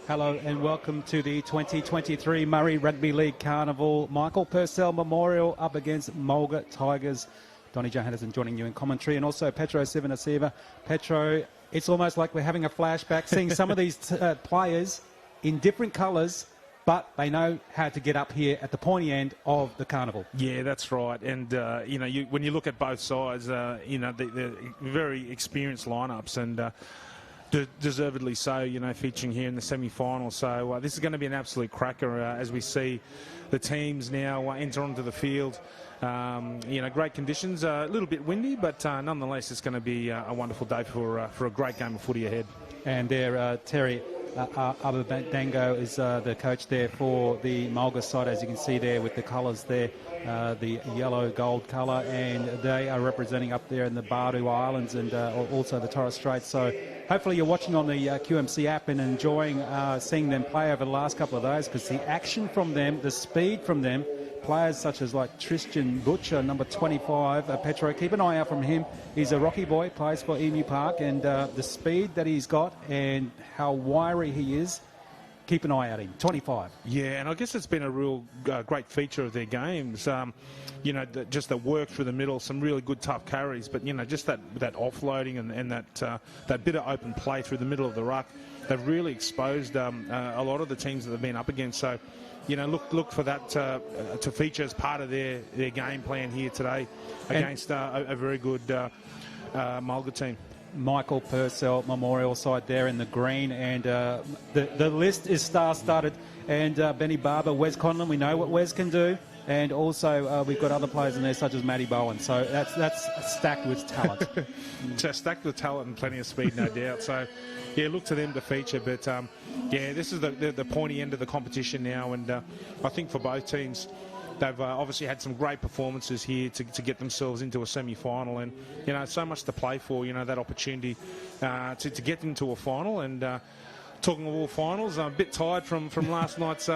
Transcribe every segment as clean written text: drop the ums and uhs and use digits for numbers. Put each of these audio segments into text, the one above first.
Hello and welcome to the 2023 Murray Rugby League Carnival. Michael Purcell Memorial up against Mulga Tigers. Donnie Johannesson joining you in commentary, and also Petro Sivanasiva. Petro, it's almost like we're having a flashback, seeing some of these players in different colours, but they know how to get up here at the pointy end of the carnival. Yeah, that's right. And, when you look at both sides, they're very experienced lineups, and deservedly so, featuring here in the semi-final. So this is going to be an absolute cracker as we see the teams now enter onto the field. Great conditions, a little bit windy, but nonetheless, it's going to be a wonderful day for a great game of footy ahead. And there, Terry Abadango is the coach there for the Mulga side, as you can see there with the colours there, the yellow gold colour, and they are representing up there in the Bardu Islands and also the Torres Straits. So hopefully you're watching on the QMC app and enjoying seeing them play over the last couple of days, because the action from them, the speed from them, players such as like Tristan Butcher, number 25, Petro, keep an eye out from him. He's a Rocky boy, plays for Emu Park, and the speed that he's got and how wiry he is, keep an eye out him. 25. Yeah, and I guess it's been a real great feature of their games. Just the work through the middle, some really good tough carries, but just that offloading and that bit of open play through the middle of the ruck. They've really exposed a lot of the teams that they've been up against. So, look for that to feature as part of their game plan here today against a very good Mulga team. Michael Purcell Memorial side there in the green, and the list is star-studded. And Benny Barber, Wes Conlon, we know what Wes can do. And also we've got other players in there such as Matty Bowen. So that's stacked with talent. Just stacked with talent and plenty of speed, no doubt. So, yeah, look to them to feature. But, this is the pointy end of the competition now. And I think for both teams, they've obviously had some great performances here to get themselves into a semi-final. And, so much to play for, that opportunity to get into a final. And talking of all finals, I'm a bit tired from last night's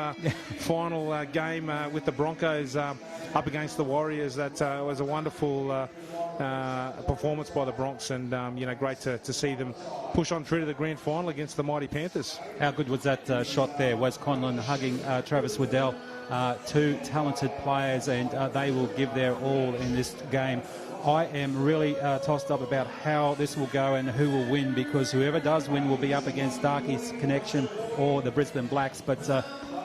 final game with the Broncos up against the Warriors. That was a wonderful performance by the Bronx, and great to see them push on through to the grand final against the mighty Panthers. How good was that shot there? Wes Conlon hugging Travis Waddell, two talented players, and they will give their all in this game. I am really tossed up about how this will go and who will win, because whoever does win will be up against Darky's Connection or the Brisbane Blacks. But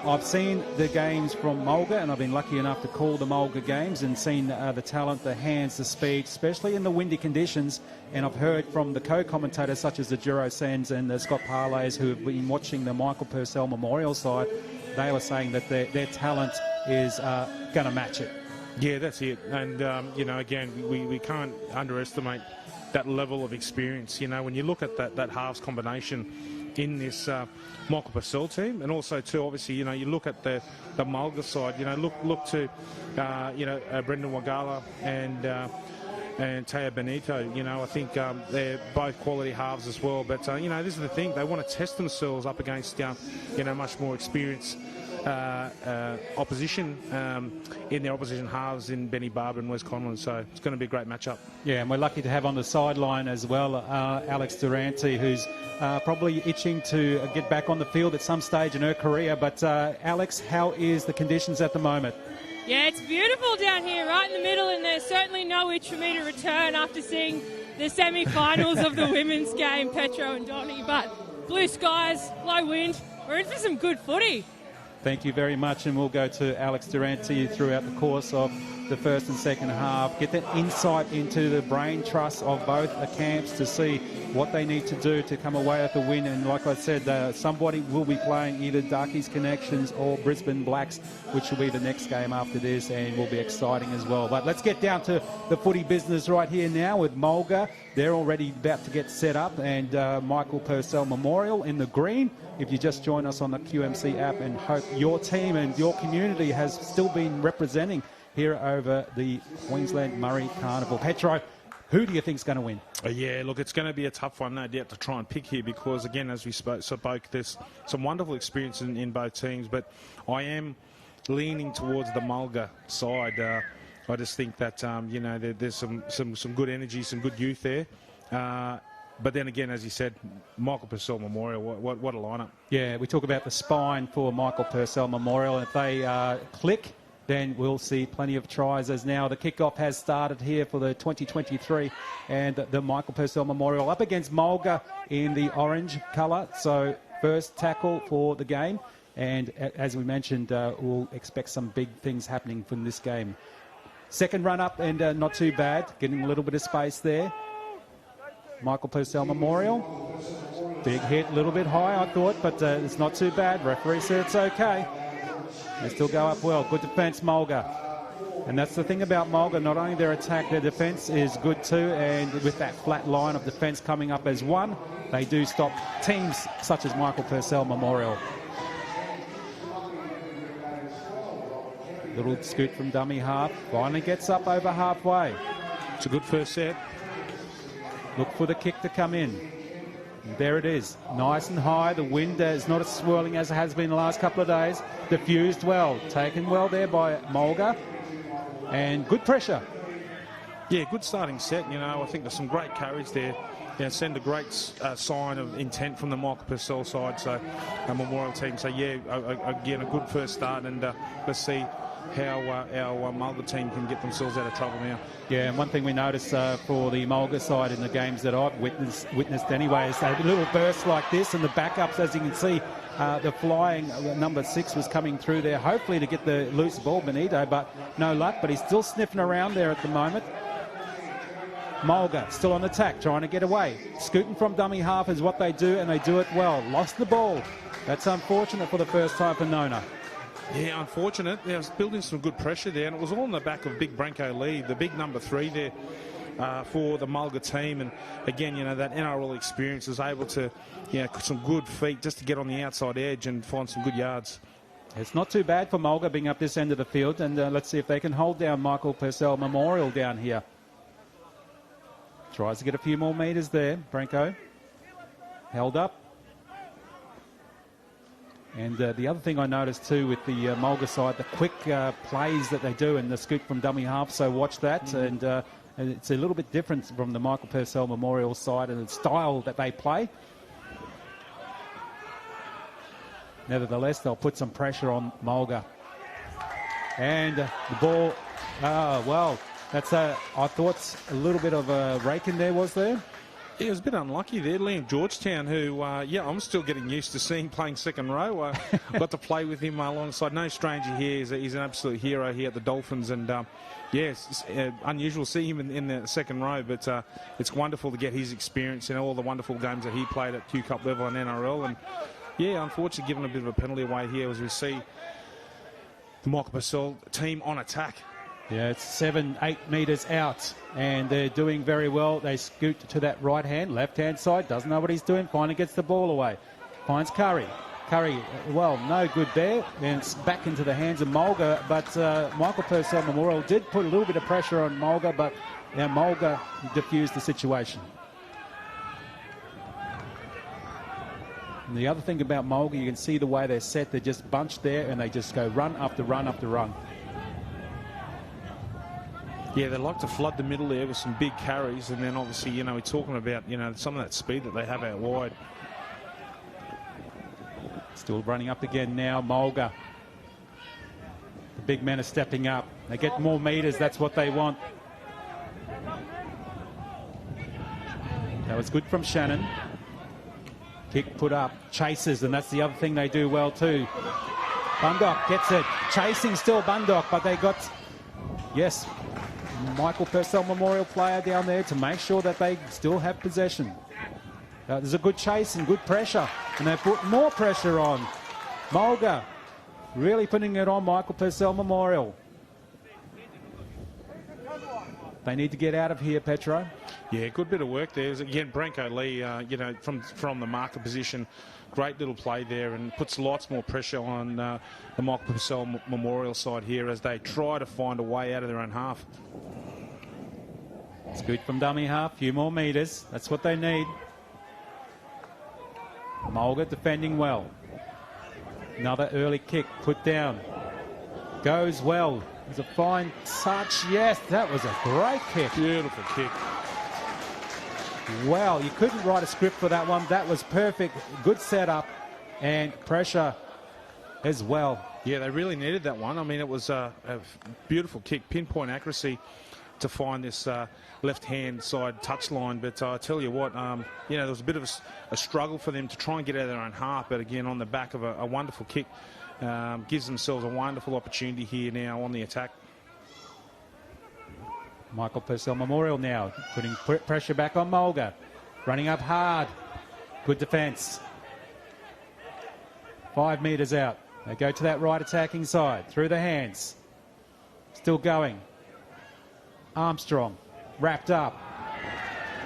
I've seen the games from Mulga, and I've been lucky enough to call the Mulga games and seen the talent, the hands, the speed, especially in the windy conditions. And I've heard from the co-commentators such as the Juro Sands and the Scott Parlays, who have been watching the Michael Purcell Memorial side. They were saying that their talent is going to match it. Yeah, that's it. And, again, we can't underestimate that level of experience. When you look at that halves combination in this Michael Purcell team, and also, too, obviously, you look at the Mulga side, look to, Brendan Wagala and Teo Benito. I think they're both quality halves as well. But, this is the thing. They want to test themselves up against, much more experienced opposition in their opposition halves in Benny Barber and Wes Conlon. So it's going to be a great matchup. Yeah, and we're lucky to have on the sideline as well Alex Durante, who's probably itching to get back on the field at some stage in her career. But Alex, how is the conditions at the moment? Yeah, it's beautiful down here, right in the middle, and there's certainly no itch for me to return after seeing the semi-finals of the women's game, Petro and Donnie. But blue skies, low wind, we're in for some good footy. Thank you very much, and we'll go to Alex Durante throughout the course of the first and second half. Get that insight into the brain trust of both the camps to see what they need to do to come away with the win. And like I said, somebody will be playing either Darky's Connections or Brisbane Blacks, which will be the next game after this, and will be exciting as well. But let's get down to the footy business right here now with Mulga. They're already about to get set up, and Michael Purcell Memorial in the green. If you just join us on the QMC app, and hope your team and your community has still been representing here over the Queensland Murray Carnival. Petro, who do you think is going to win? Yeah, look, it's going to be a tough one, no doubt, to try and pick here, because, again, as we spoke, there's some wonderful experience in both teams, but I am leaning towards the Mulga side. I just think that, there's some good energy, some good youth there. But then again, as you said, Michael Purcell Memorial, what a lineup. Yeah, we talk about the spine for Michael Purcell Memorial. If they click, then we'll see plenty of tries, as now the kickoff has started here for the 2023 and the Michael Purcell Memorial up against Mulga in the orange colour. So first tackle for the game, and as we mentioned, we'll expect some big things happening from this game. Second run up and not too bad, getting a little bit of space there. Michael Purcell Memorial, big hit, a little bit high I thought, but it's not too bad. Referee said it's okay. They still go up well. Good defence, Mulga. And that's the thing about Mulga. Not only their attack, their defence is good too. And with that flat line of defence coming up as one, they do stop teams such as Michael Purcell Memorial. Little scoot from dummy half. Finally gets up over halfway. It's a good first set. Look for the kick to come in. And there it is, nice and high. The wind is not as swirling as it has been the last couple of days. Diffused well, taken well there by Mulga. And good pressure. Yeah, good starting set. You know, I think there's some great courage there. You know, send a great sign of intent from the Michael Purcell side, so Memorial team. So yeah, again, a good first start, and let's see how our Mulga team can get themselves out of trouble now. Yeah, and one thing we noticed for the Mulga side in the games that I've witnessed anyway is a little burst like this, and the backups, as you can see, the flying number 6 was coming through there, hopefully to get the loose ball, Benito, but no luck. But he's still sniffing around there at the moment. Mulga still on attack, trying to get away. Scooting from dummy half is what they do, and they do it well. Lost the ball. That's unfortunate for the first time for Nona. Yeah, unfortunate. They was building some good pressure there, and it was all on the back of Big Branko Lee, the big number 3 there for the Mulga team. And again, you know, that NRL experience is able to, you know, some good feet just to get on the outside edge and find some good yards. It's not too bad for Mulga being up this end of the field, and let's see if they can hold down Michael Purcell Memorial down here. Tries to get a few more metres there. Branko held up. And the other thing I noticed too with the Mulga side, the quick plays that they do and the scoot from dummy half, so watch that. And it's a little bit different from the Michael Purcell Memorial side and the style that they play. Nevertheless, they'll put some pressure on Mulga. And the ball, well, that's I thought a little bit of a rake in there, was there? Yeah, it was a bit unlucky there. Liam Georgetown, who, yeah, I'm still getting used to seeing playing second row. Got to play with him alongside. No stranger here. He's an absolute hero here at the Dolphins. And, yeah, it's unusual to see him in the second row. But it's wonderful to get his experience in all the wonderful games that he played at Q Cup level and NRL. And, yeah, unfortunately, given a bit of a penalty away here as we see the Michael Purcell team on attack. Yeah, it's 7-8 metres out, and they're doing very well. They scoot to that right-hand, left-hand side, doesn't know what he's doing, finally gets the ball away. Finds Curry. Curry, well, no good there, and it's back into the hands of Mulga, but Michael Purcell Memorial did put a little bit of pressure on Mulga, but Mulga diffused the situation. And the other thing about Mulga, you can see the way they're set, they're just bunched there, and they just go run after run after run. Yeah, they like to flood the middle there with some big carries, and then obviously, you know, we're talking about, you know, some of that speed that they have out wide. Still running up again now, Mulga. The big men are stepping up. They get more metres, that's what they want. That was good from Shannon. Kick put up, chases, and that's the other thing they do well too. Bundock gets it, chasing still Bundock, but they got, yes, Michael Purcell Memorial player down there to make sure that they still have possession. There's a good chase and good pressure, and they put more pressure on. Mulga really putting it on Michael Purcell Memorial. They need to get out of here, Petro. Yeah, good bit of work there. Again, Branko Lee, you know, from the marker position, great little play there, and puts lots more pressure on the Michael Purcell Memorial side here as they try to find a way out of their own half. Scoot from dummy half, few more metres. That's what they need. Mulga defending well. Another early kick put down. Goes well. There's a fine touch. Yes, that was a great kick. Beautiful kick. Well, you couldn't write a script for that one. That was perfect. Good setup and pressure as well. Yeah, they really needed that one. I mean, it was a beautiful kick, pinpoint accuracy to find this left-hand side touchline. But I tell you what, you know, there was a bit of a struggle for them to try and get out of their own half. But again, on the back of a wonderful kick, gives themselves a wonderful opportunity here now on the attack. Michael Purcell Memorial now putting pressure back on Mulga. Running up hard. Good defence. 5 metres out. They go to that right attacking side. Through the hands. Still going. Armstrong. Wrapped up.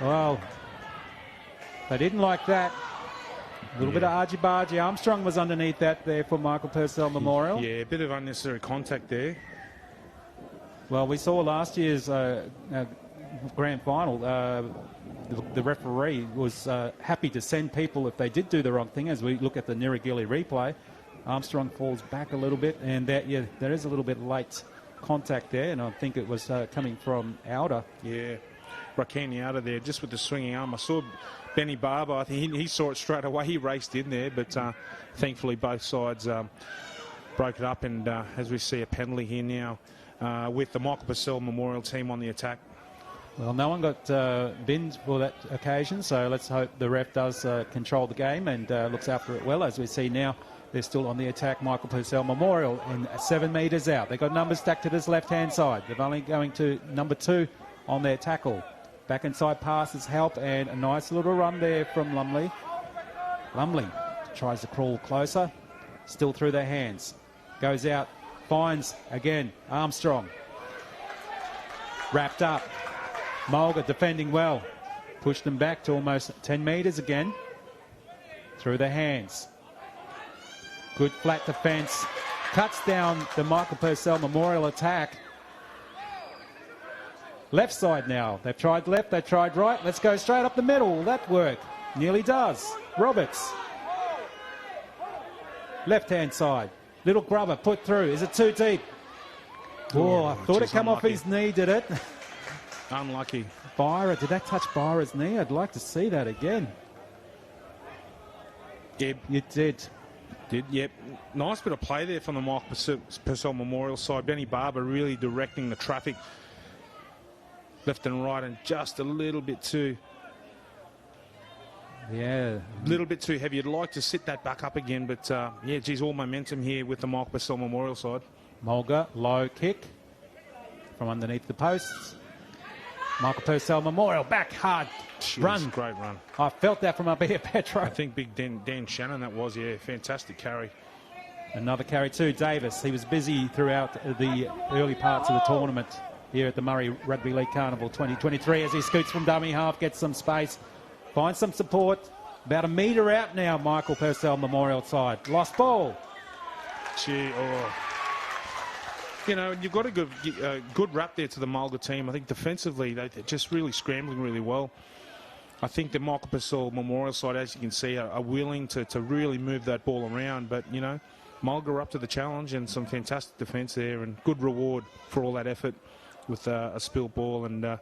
Well, they didn't like that. A little bit of argy-bargy. Armstrong was underneath that there for Michael Purcell Memorial. Yeah, a bit of unnecessary contact there. Well, we saw last year's grand final, the referee was happy to send people if they did do the wrong thing. As we look at the Nirigili replay, Armstrong falls back a little bit, and there is a little bit late contact there, and I think it was coming from Outer. Yeah, Rakini Outer there, just with the swinging arm. I saw Benny Barber, I think he saw it straight away. He raced in there, but thankfully both sides broke it up, and as we see a penalty here now, with the Michael Purcell Memorial team on the attack. Well, no one got binned for that occasion, so let's hope the ref does control the game and looks after it well. As we see now, they're still on the attack. Michael Purcell Memorial in 7 metres out. They've got numbers stacked to this left-hand side. They're only going to number 2 on their tackle. Back inside passes help, and a nice little run there from Lumley. Lumley tries to crawl closer. Still through their hands. Goes out. Finds, again, Armstrong. Wrapped up. Mulga defending well. Pushed them back to almost 10 metres again. Through the hands. Good flat defence. Cuts down the Michael Purcell Memorial attack. Left side now. They've tried left, they've tried right. Let's go straight up the middle. Will that work? Nearly does. Roberts. Left-hand side. Little grubber put through. Is it too deep? Oh, I thought it come off his knee, did it? Unlucky. Byra, did that touch Byra's knee? I'd like to see that again. Yep. You did. Yep. Nice bit of play there from the Michael Purcell Memorial side. Benny Barber really directing the traffic left and right, and just a little bit too... Yeah. A little bit too heavy. You'd like to sit that back up again, but yeah, geez, all momentum here with the Michael Purcell Memorial side. Mulga, low kick from underneath the posts. Michael Purcell Memorial, back hard. Jeez, run. Great run. I felt that from up here, Petro. I think big Dan Shannon that was, yeah, fantastic carry. Another carry too, Davis. He was busy throughout the early parts of the tournament here at the Murray Rugby League Carnival 2023 as he scoots from dummy half, gets some space. Finds some support. About a metre out now, Michael Purcell Memorial side. Lost ball. Gee, oh. You know, you've got a good rap there to the Mulga team. I think defensively, they're just really scrambling really well. I think the Michael Purcell Memorial side, as you can see, are willing to really move that ball around. But, you know, Mulga are up to the challenge, and some fantastic defence there, and good reward for all that effort with a spilled ball and a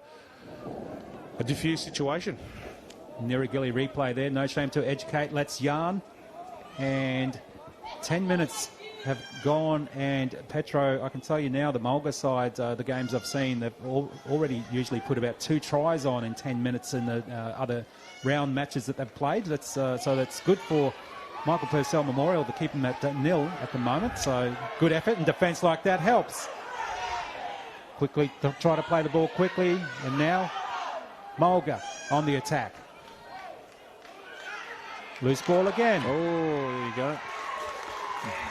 diffused situation. Nirigili replay there. No shame to educate. Let's yarn. And 10 minutes have gone. And Petro, I can tell you now, the Mulga side, the games I've seen, they've already usually put about 2 tries on in 10 minutes in the other round matches that they've played. So that's good for Michael Purcell Memorial to keep them at 0 at the moment. So good effort, and defence like that helps. Quickly try to play the ball quickly. And now Mulga on the attack. Loose ball again. Oh, there you go.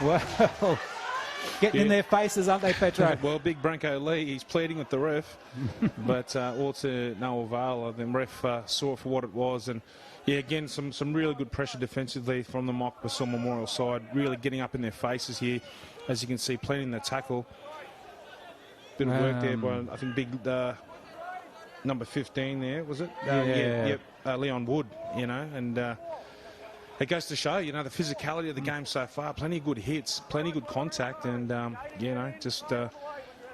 Well, getting in their faces, aren't they, Petro? Well, big Branko Lee, he's pleading with the ref, but all to no avail. The ref saw it for what it was, and yeah, again, some really good pressure defensively from the Michael Purcell Memorial side, really getting up in their faces here, as you can see, pleading the tackle. Bit of work there by, I think, big number 15 there, was it? Yeah. Leon Wood, you know, and it goes to show, you know, the physicality of the game so far. Plenty of good hits, plenty of good contact, and, you know, just the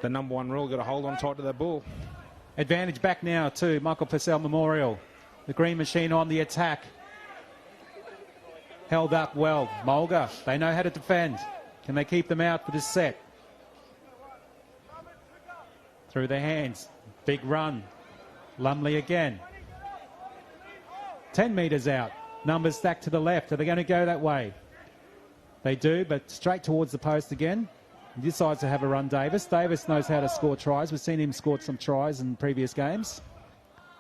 number 1 rule, got to hold on tight to that ball. Advantage back now to Michael Purcell Memorial. The Green Machine on the attack. Held up well. Mulga, they know how to defend. Can they keep them out for this set? Through their hands. Big run. Lumley again. 10 metres out. Numbers stacked to the left. Are they going to go that way? They do, but straight towards the post again. He decides to have a run, Davis. Davis knows how to score tries. We've seen him score some tries in previous games.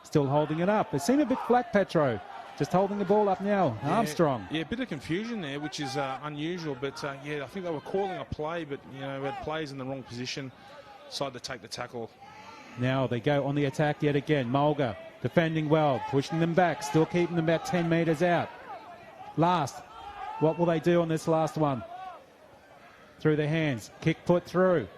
Still holding it up. They seem a bit flat, Petro. Just holding the ball up now. Yeah, Armstrong. Yeah, a bit of confusion there, which is unusual. But, yeah, I think they were calling a play, but, you know, had players in the wrong position. Decided to take the tackle. Now they go on the attack yet again. Mulga defending well, pushing them back, still keeping them about 10 metres out. Last. What will they do on this last one? Through their hands. Kick put through.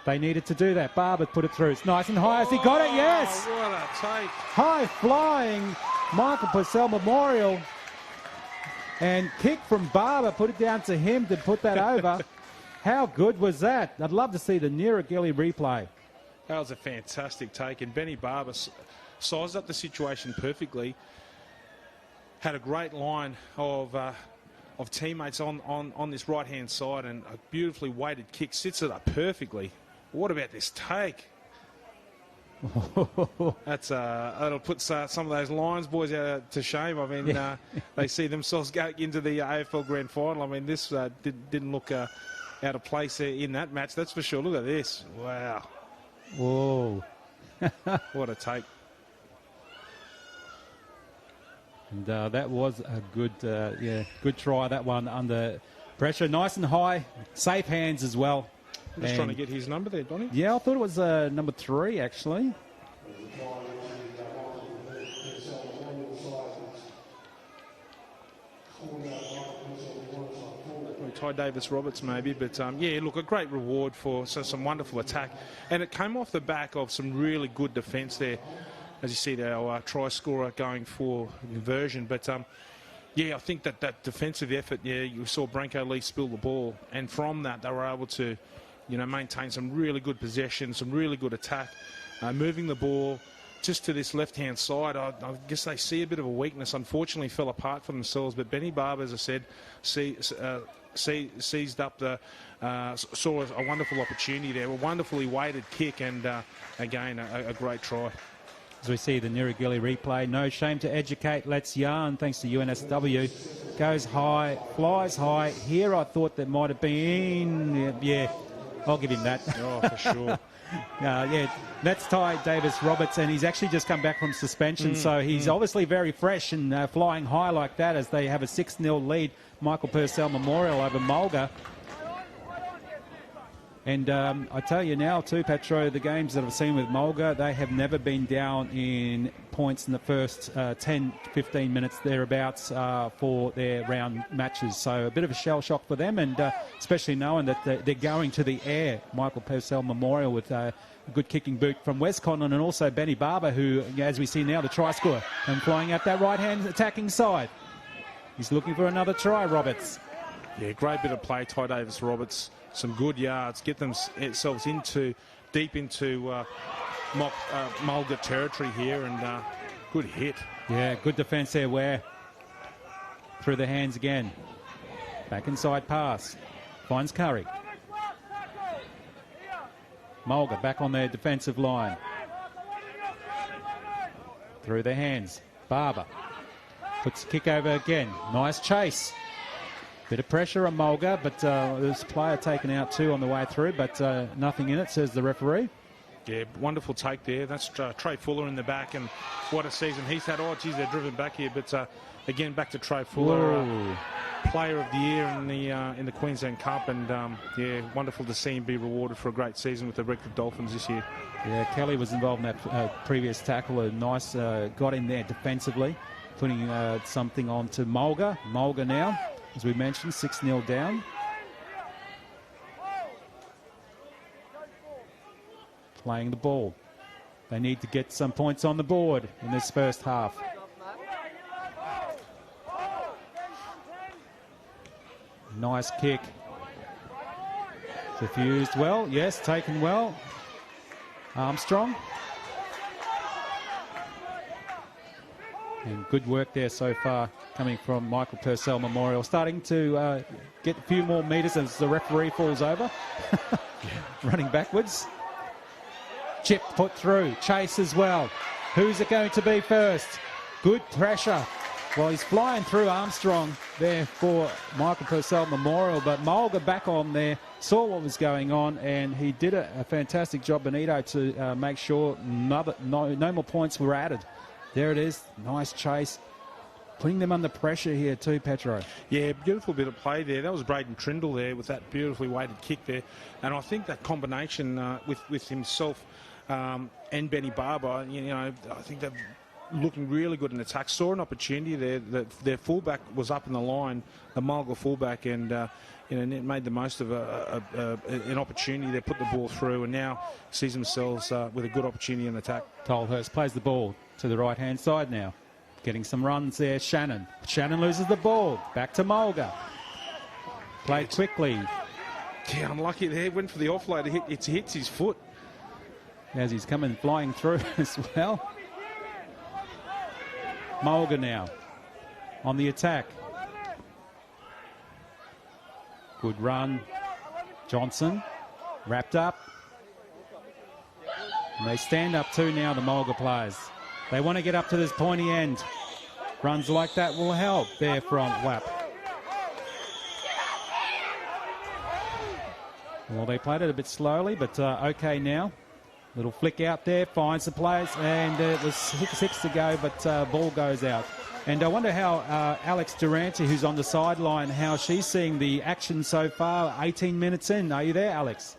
They needed to do that. Barber put it through. It's nice and high. Has he got it? Yes! What a take. High flying Michael Purcell Memorial. And kick from Barber. Put it down to him to put that over. How good was that? I'd love to see the Niragili replay. That was a fantastic take. And Benny Barber sized up the situation perfectly. Had a great line of teammates on this right-hand side, and a beautifully weighted kick. Sits it up perfectly. What about this take? That'll put some of those Lions boys to shame. I mean, they see themselves going into the AFL Grand Final. I mean, this didn't look out of place in that match, that's for sure. Look at this. Wow. Whoa. What a take. And that was a good, good try, that one, under pressure. Nice and high. Safe hands as well. I'm just trying to get his number there, Donny. Yeah, I thought it was number 3, actually. Ty Davis-Roberts maybe, but yeah, look, a great reward for some wonderful attack. And it came off the back of some really good defence there. As you see, our try scorer going for conversion. But, yeah, I think that defensive effort, yeah, you saw Branko Lee spill the ball. And from that, they were able to, you know, maintain some really good possession, some really good attack, moving the ball just to this left-hand side. I guess they see a bit of a weakness. Unfortunately, fell apart for themselves. But Benny Barber, as I said, seized up saw a wonderful opportunity there. A wonderfully weighted kick and, again, a great try. As we see the Niragili replay, no shame to educate. Let's yarn, thanks to UNSW. Goes high, flies high. Here I thought there might have been, yeah, I'll give him that. Oh, for sure. Yeah, that's Ty Davis-Roberts, and he's actually just come back from suspension, so he's obviously very fresh and flying high like that as they have a 6-0 lead. Michael Purcell Memorial over Mulga. And I tell you now too, Petro, the games that I've seen with Mulga, they have never been down in points in the first 10, 15 minutes thereabouts for their round matches. So a bit of a shell shock for them, and especially knowing that they're going to the air. Michael Purcell Memorial with a good kicking boot from Westcott, and also Benny Barber, who, as we see now, the try scorer, and flying out that right-hand attacking side. He's looking for another try, Roberts. Yeah, great bit of play, Ty Davis-Roberts. Some good yards, get themselves deep into Mulga territory here, and good hit. Yeah, good defence there, Ware. Through the hands again. Back inside pass. Finds Curry. Mulga back on their defensive line. Through their hands. Barber puts the kick over again. Nice chase. Bit of pressure on Mulga, but there's a player taken out too on the way through, but nothing in it, says the referee. Yeah, wonderful take there. That's Trey Fuller in the back, and what a season he's had. Oh, geez, they're driven back here, but again, back to Trey Fuller, player of the year in the Queensland Cup, and yeah, wonderful to see him be rewarded for a great season with the Redcliffe Dolphins this year. Yeah, Kelly was involved in that previous tackle. A nice got in there defensively, putting something on to Mulga. Mulga now, as we mentioned, 6-0 down. Playing the ball. They need to get some points on the board in this first half. Nice kick. Diffused well. Yes, taken well. Armstrong. And good work there so far coming from Michael Purcell Memorial. Starting to get a few more metres as the referee falls over. Running backwards. Chip put through. Chase as well. Who's it going to be first? Good pressure. Well, he's flying through Armstrong there for Michael Purcell Memorial, but Mulga back on there, saw what was going on, and he did a fantastic job, Benito, to make sure no more points were added. There it is. Nice chase. Putting them under pressure here too, Petro. Yeah, beautiful bit of play there. That was Braden Trindle there with that beautifully weighted kick there. And I think that combination with himself and Benny Barber, you know, I think they're looking really good in attack. Saw an opportunity there. Their fullback was up in the line, the Mulga fullback, and you know, made the most of an opportunity. They put the ball through and now sees themselves with a good opportunity in attack. Tolhurst plays the ball to the right-hand side now. Getting some runs there, Shannon. Shannon loses the ball. Back to Mulga. Played quickly. Yeah, unlucky there. Went for the offload. It hits his foot. As he's coming flying through as well. Mulga now on the attack. Good run. Johnson wrapped up. And they stand up too now, the Mulga players. They want to get up to this pointy end. Runs like that will help there from WAP. Well, they played it a bit slowly, but okay now. Little flick out there, finds the players, and it was 6 to go, but ball goes out. And I wonder how Alex Durante, who's on the sideline, how she's seeing the action so far, 18 minutes in. Are you there, Alex?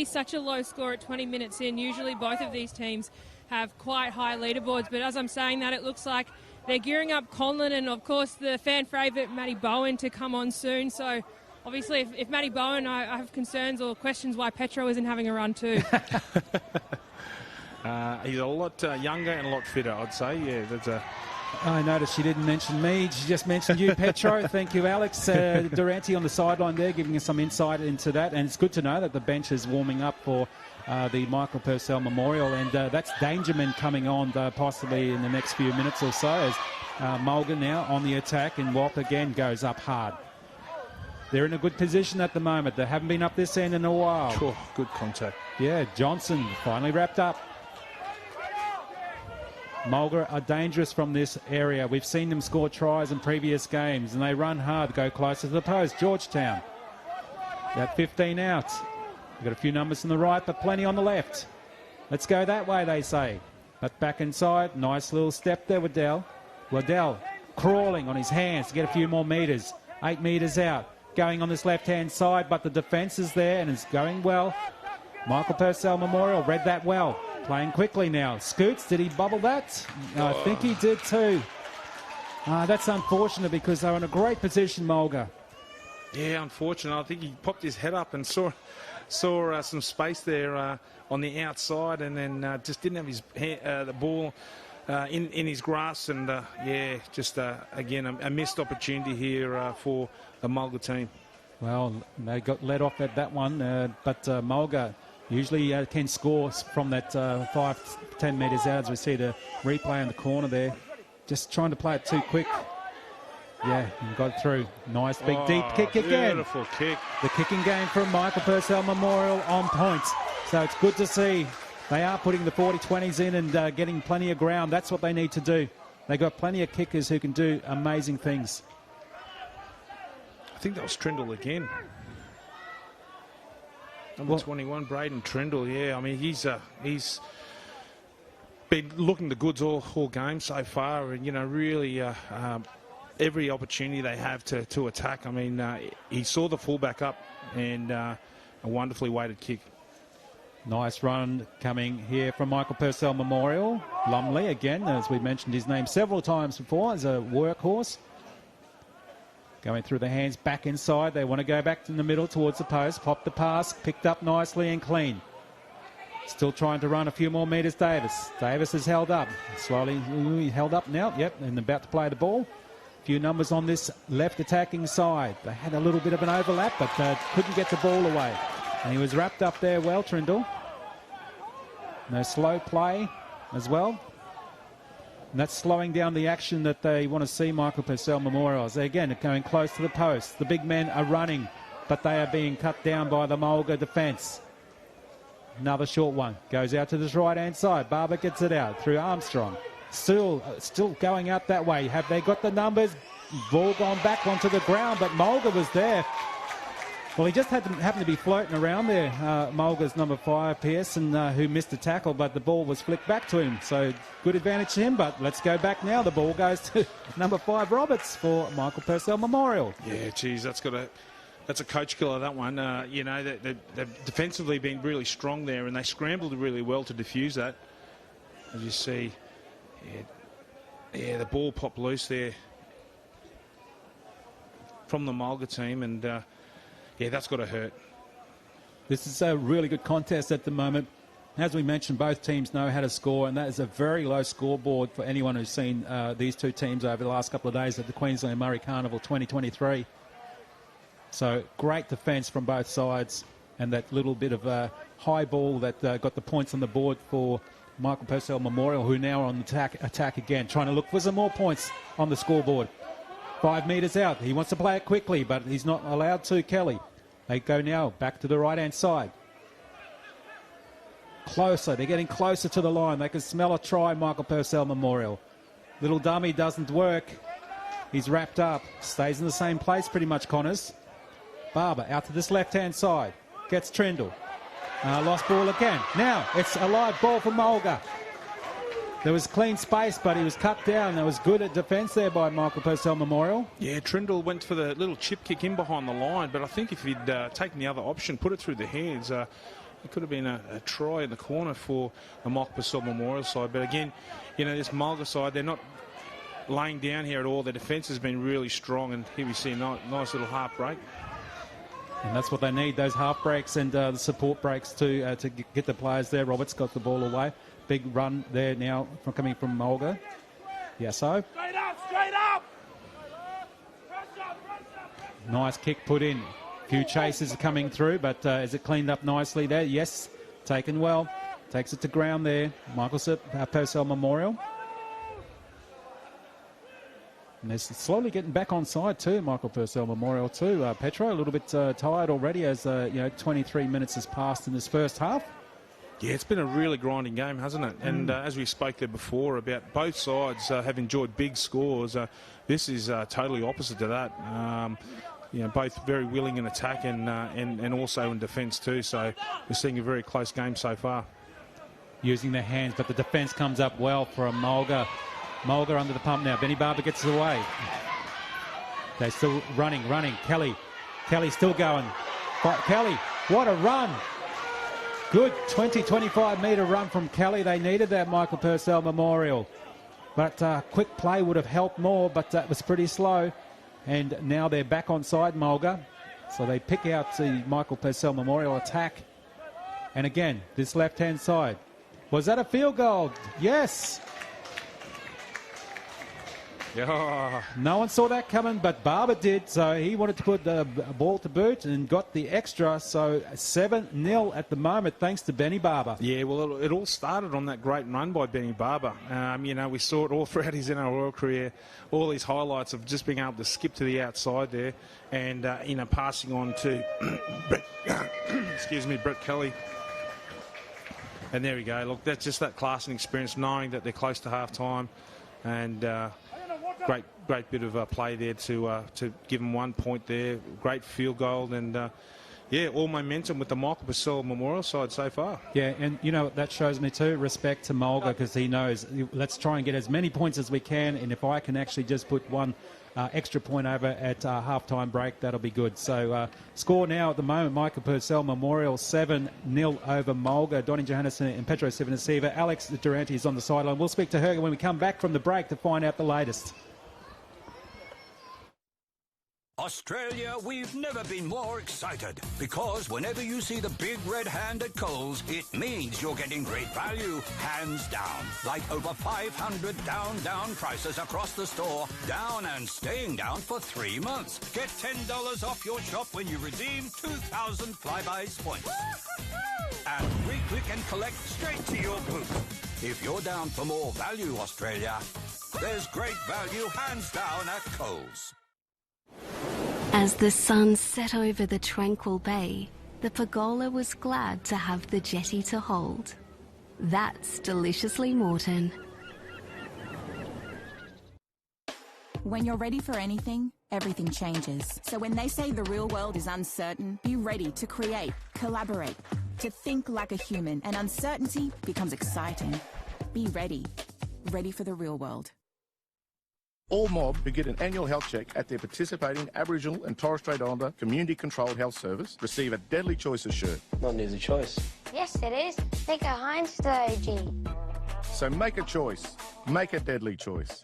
Such a low score at 20 minutes in. Usually both of these teams have quite high leaderboards, but as I'm saying that, it looks like they're gearing up Conlon and, of course, the fan favourite Matty Bowen to come on soon. So, obviously, if Matty Bowen, I have concerns or questions why Petro isn't having a run too. He's a lot younger and a lot fitter, I'd say. Yeah, that's a... I noticed she didn't mention me. She just mentioned you, Petro. Thank you, Alex. Durante on the sideline there, giving us some insight into that. And it's good to know that the bench is warming up for the Michael Purcell Memorial. And that's Dangerman coming on possibly in the next few minutes or so as Mulga now on the attack. And Walt again goes up hard. They're in a good position at the moment. They haven't been up this end in a while. Sure, good contact. Yeah, Johnson finally wrapped up. Mulga are dangerous from this area. We've seen them score tries in previous games, and they run hard, go closer to the post. Georgetown, got 15 out. We've got a few numbers on the right, but plenty on the left. Let's go that way, they say. But back inside, nice little step there, Waddell. Waddell crawling on his hands to get a few more metres. 8 metres out. Going on this left-hand side, but the defence is there and it's going well. Michael Purcell Memorial read that well. Playing quickly now. Scoots, did he bubble that? I think he did too. That's unfortunate because they're in a great position, Mulga. Yeah, unfortunate. I think he popped his head up and saw some space there on the outside, and then just didn't have his the ball in his grasp, and yeah, just again a missed opportunity here for the Mulga team. Well, they got let off at that one, but Mulga usually can score from that 5-10 metres out, as we see the replay in the corner there. Just trying to play it too quick. Yeah, and got it through. Nice big deep kick again. Beautiful kick. The kicking game from Michael Purcell Memorial on point. So it's good to see they are putting the 40-20s in and getting plenty of ground. That's what they need to do. They got plenty of kickers who can do amazing things. I think that was Trindle again. Number 21, Braden Trindle. Yeah, I mean he's been looking the goods all game so far, and you know really every opportunity they have to attack. I mean he saw the fullback up and a wonderfully weighted kick. Nice run coming here from Michael Purcell Memorial. Lumley again, as we mentioned his name several times before, as a workhorse. Going through the hands back inside. They want to go back in the middle towards the post. Pop the pass. Picked up nicely and clean. Still trying to run a few more metres, Davis. Davis is held up. Slowly held up now. Yep, and about to play the ball. A few numbers on this left attacking side. They had a little bit of an overlap, but couldn't get the ball away. And he was wrapped up there well, Trindle. No slow play. as well. And that's slowing down the action that they want to see Michael Purcell Memorial. They again are going close to the post. The big men are running, but they are being cut down by the Mulga defence. Another short one. Goes out to this right-hand side. Barber gets it out through Armstrong. Still going out that way. Have they got the numbers? Ball gone back onto the ground, but Mulga was there. Well, he just happened to be floating around there. Mulga's number 5, Pearson, who missed a tackle, but the ball was flicked back to him. So good advantage to him, but let's go back now. The ball goes to number 5, Roberts, for Michael Purcell Memorial. Yeah, geez, that's a coach killer, that one. You know, they've defensively been really strong there, and they scrambled really well to defuse that. As you see, the ball popped loose there from the Mulga team, and yeah, that's got to hurt. This is a really good contest at the moment. As we mentioned, both teams know how to score, and that is a very low scoreboard for anyone who's seen these two teams over the last couple of days at the Queensland Murray Carnival 2023. So great defence from both sides, and that little bit of a high ball that got the points on the board for Michael Purcell Memorial, who now are on the attack again, trying to look for some more points on the scoreboard. 5 metres out. He wants to play it quickly, but he's not allowed to, Kelly. They go now back to the right-hand side. Closer. They're getting closer to the line. They can smell a try, Michael Purcell Memorial. Little dummy doesn't work. He's wrapped up. Stays in the same place pretty much, Connors. Barber out to this left-hand side. Gets Trindle. Lost ball again. Now it's a live ball for Mulga. There was clean space, but he was cut down. There was good at defence there by Michael Purcell Memorial. Yeah, Trindle went for the little chip kick in behind the line, but I think if he'd taken the other option, put it through the hands, it could have been a try in the corner for the Michael Purcell Memorial side. But again, you know, this Mulga side, they're not laying down here at all. Their defence has been really strong, and here we see a nice little half break. And that's what they need, those half breaks and the support breaks to get the players there. Roberts got the ball away. Big run there now coming from Mulga. Yes, so. Straight up! Nice kick put in. A few chases coming through, but is it cleaned up nicely there? Yes, taken well. Takes it to ground there. Michael Purcell Memorial. And they're slowly getting back on side too, Michael Purcell Memorial too. Petro a little bit tired already as 23 minutes has passed in this first half. Yeah, it's been a really grinding game, hasn't it? And as we spoke there before about both sides have enjoyed big scores, this is totally opposite to that. Both very willing in attack and also in defence too. So we're seeing a very close game so far. Using their hands, but the defence comes up well from Mulga. Mulga under the pump now. Benny Barber gets it away. They're still running. Kelly still going. Kelly, what a run. Good 20-25 metre run from Kelly. They needed that, Michael Purcell Memorial. But quick play would have helped more, but that was pretty slow. And now they're back on side, Mulga. So they pick out the Michael Purcell Memorial attack. And again, this left-hand side. Was that a field goal? Yes. Yeah. No one saw that coming, but Barber did, so he wanted to put the ball to boot and got the extra. So 7-0 at the moment, thanks to Benny Barber. Yeah, well, it all started on that great run by Benny Barber. We saw it all throughout his NRL career, all these highlights of just being able to skip to the outside there and, passing on to Brett Kelly. And there we go. Look, that's just that class and experience, knowing that they're close to half-time. And great bit of play there to give them 1 point there. Great field goal and all momentum with the Michael Purcell Memorial side so far. Yeah, and that shows me too respect to Mulga, because he knows let's try and get as many points as we can, and if I can actually just put one extra point over at half-time break, that'll be good. So score now at the moment, Michael Purcell Memorial 7-0 over Mulga. Donnie Johannesson and Petro Sivanasiva. Alex Durante is on the sideline. We'll speak to her when we come back from the break to find out the latest. Australia, we've never been more excited, because whenever you see the big red hand at Coles, it means you're getting great value, hands down. Like over 500 down prices across the store, down and staying down for 3 months. Get $10 off your shop when you redeem 2,000 Flybuys points. And we click and collect straight to your booth. If you're down for more value, Australia, there's great value hands down at Coles. As the sun set over the tranquil bay, the pergola was glad to have the jetty to hold. That's Deliciously Morton. When you're ready for anything, everything changes. So when they say the real world is uncertain, be ready to create, collaborate, to think like a human, and uncertainty becomes exciting. Be ready. Ready for the real world. All mob who get an annual health check at their participating Aboriginal and Torres Strait Islander community-controlled health service receive a Deadly Choices shirt. Not an easy choice. Yes, it is. Think a Heinz emoji. So make a choice. Make a deadly choice.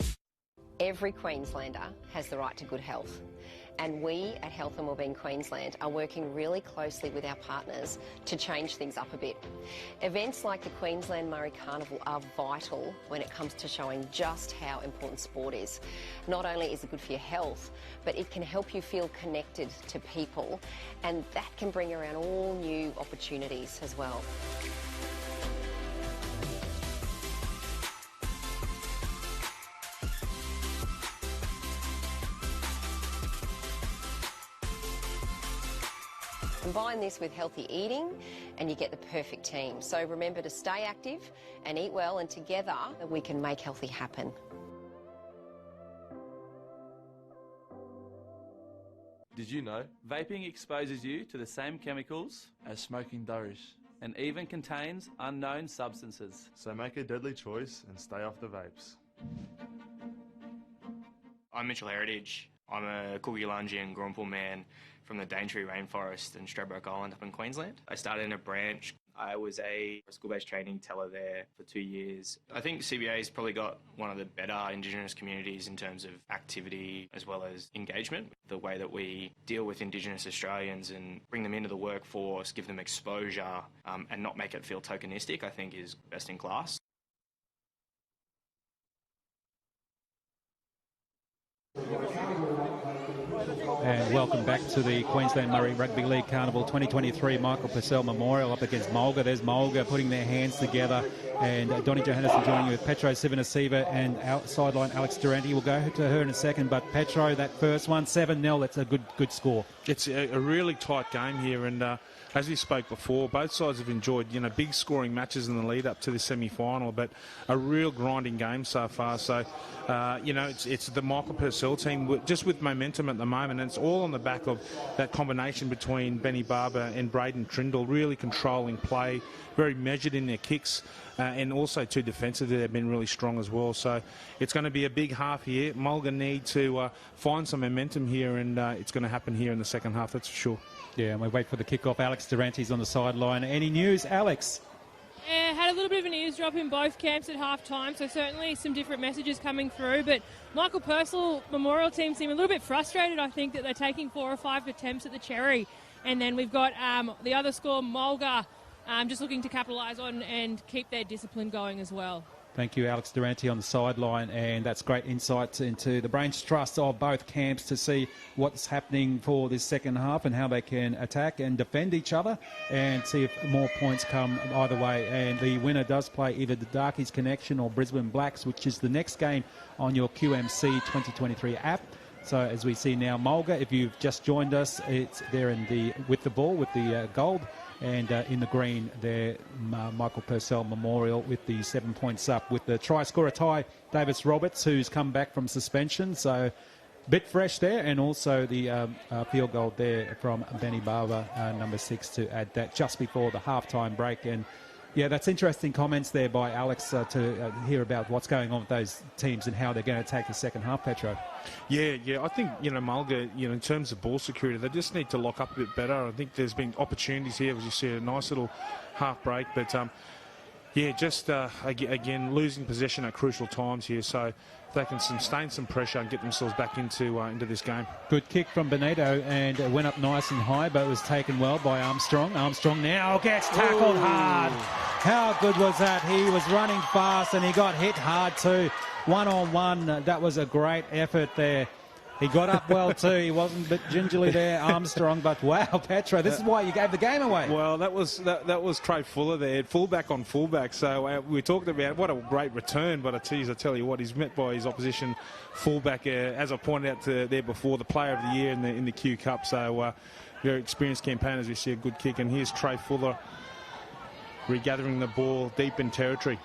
Every Queenslander has the right to good health, and we at Health and Wellbeing Queensland are working really closely with our partners to change things up a bit. Events like the Queensland Murray Carnival are vital when it comes to showing just how important sport is. Not only is it good for your health, but it can help you feel connected to people, and that can bring around all new opportunities as well. Combine this with healthy eating and you get the perfect team. So remember to stay active and eat well, and together we can make healthy happen. Did you know vaping exposes you to the same chemicals as smoking does, and even contains unknown substances? So make a deadly choice and stay off the vapes. I'm Mitchell Heritage. I'm a Coogee and Grumple man from the Daintree Rainforest in Stradbroke Island up in Queensland. I started in a branch. I was a school-based training teller there for 2 years. I think CBA's probably got one of the better Indigenous communities in terms of activity as well as engagement. The way that we deal with Indigenous Australians and bring them into the workforce, give them exposure, and not make it feel tokenistic, I think is best in class. And welcome back to the Queensland Murray Rugby League Carnival 2023 Michael Purcell Memorial up against Mulga. There's Mulga putting their hands together, and Donnie Johannesson joining you with Petro Sivanasiva and sideline Alex Durante. We'll go to her in a second, but Petro, that first one, 7-0, that's a good score. It's a really tight game here, and as we spoke before, both sides have enjoyed, big scoring matches in the lead up to the semi-final, but a real grinding game so far. So, it's the Michael Purcell team just with momentum at the moment, and it's all on the back of that combination between Benny Barber and Braden Trindle, really controlling play, very measured in their kicks, and also too defensively they've been really strong as well. So it's going to be a big half here. Mulga need to find some momentum here, and it's going to happen here in the second half, that's for sure. Yeah, and we wait for the kickoff. Alex Durante's on the sideline. Any news, Alex? Yeah, had a little bit of an eavesdrop in both camps at half-time, so certainly some different messages coming through. But Michael Purcell Memorial team seem a little bit frustrated, I think, that they're taking 4 or 5 attempts at the cherry. And then we've got the other score, Mulga, just looking to capitalise on and keep their discipline going as well. Thank you, Alex Durante on the sideline, and that's great insights into the brains trust of both camps to see what's happening for this second half and how they can attack and defend each other and see if more points come either way. And the winner does play either the Darkies Connection or Brisbane Blacks, which is the next game on your QMC 2023 app. So as we see now, Mulga, if you've just joined us, it's there with the ball, with the gold. And in the green there, Michael Purcell Memorial with the 7 points up with the try scorer Ty Davis Roberts, who's come back from suspension. So a bit fresh there, and also the field goal there from Benny Barber, number 6, to add that just before the halftime break. And yeah, that's interesting comments there by Alex to hear about what's going on with those teams and how they're going to attack the second half, Petro. Yeah, I think, Mulga, in terms of ball security, they just need to lock up a bit better. I think there's been opportunities here, as you see, a nice little half break, but again, losing possession at crucial times here, so they can sustain some pressure and get themselves back into this game. Good kick from Benito, and it went up nice and high, but it was taken well by Armstrong. Armstrong now gets tackled hard. How good was that? He was running fast and he got hit hard too. One-on-one, that was a great effort there. He got up well too. He wasn't a bit gingerly there, Armstrong. But wow, Petro, this is why you gave the game away. Well, that was Trey Fuller there, fullback on fullback. So we talked about what a great return. But I tell you what, he's met by his opposition fullback, as I pointed out there before, the Player of the Year in the Q Cup. So very experienced campaigners. We see a good kick, and here's Trey Fuller regathering the ball deep in territory.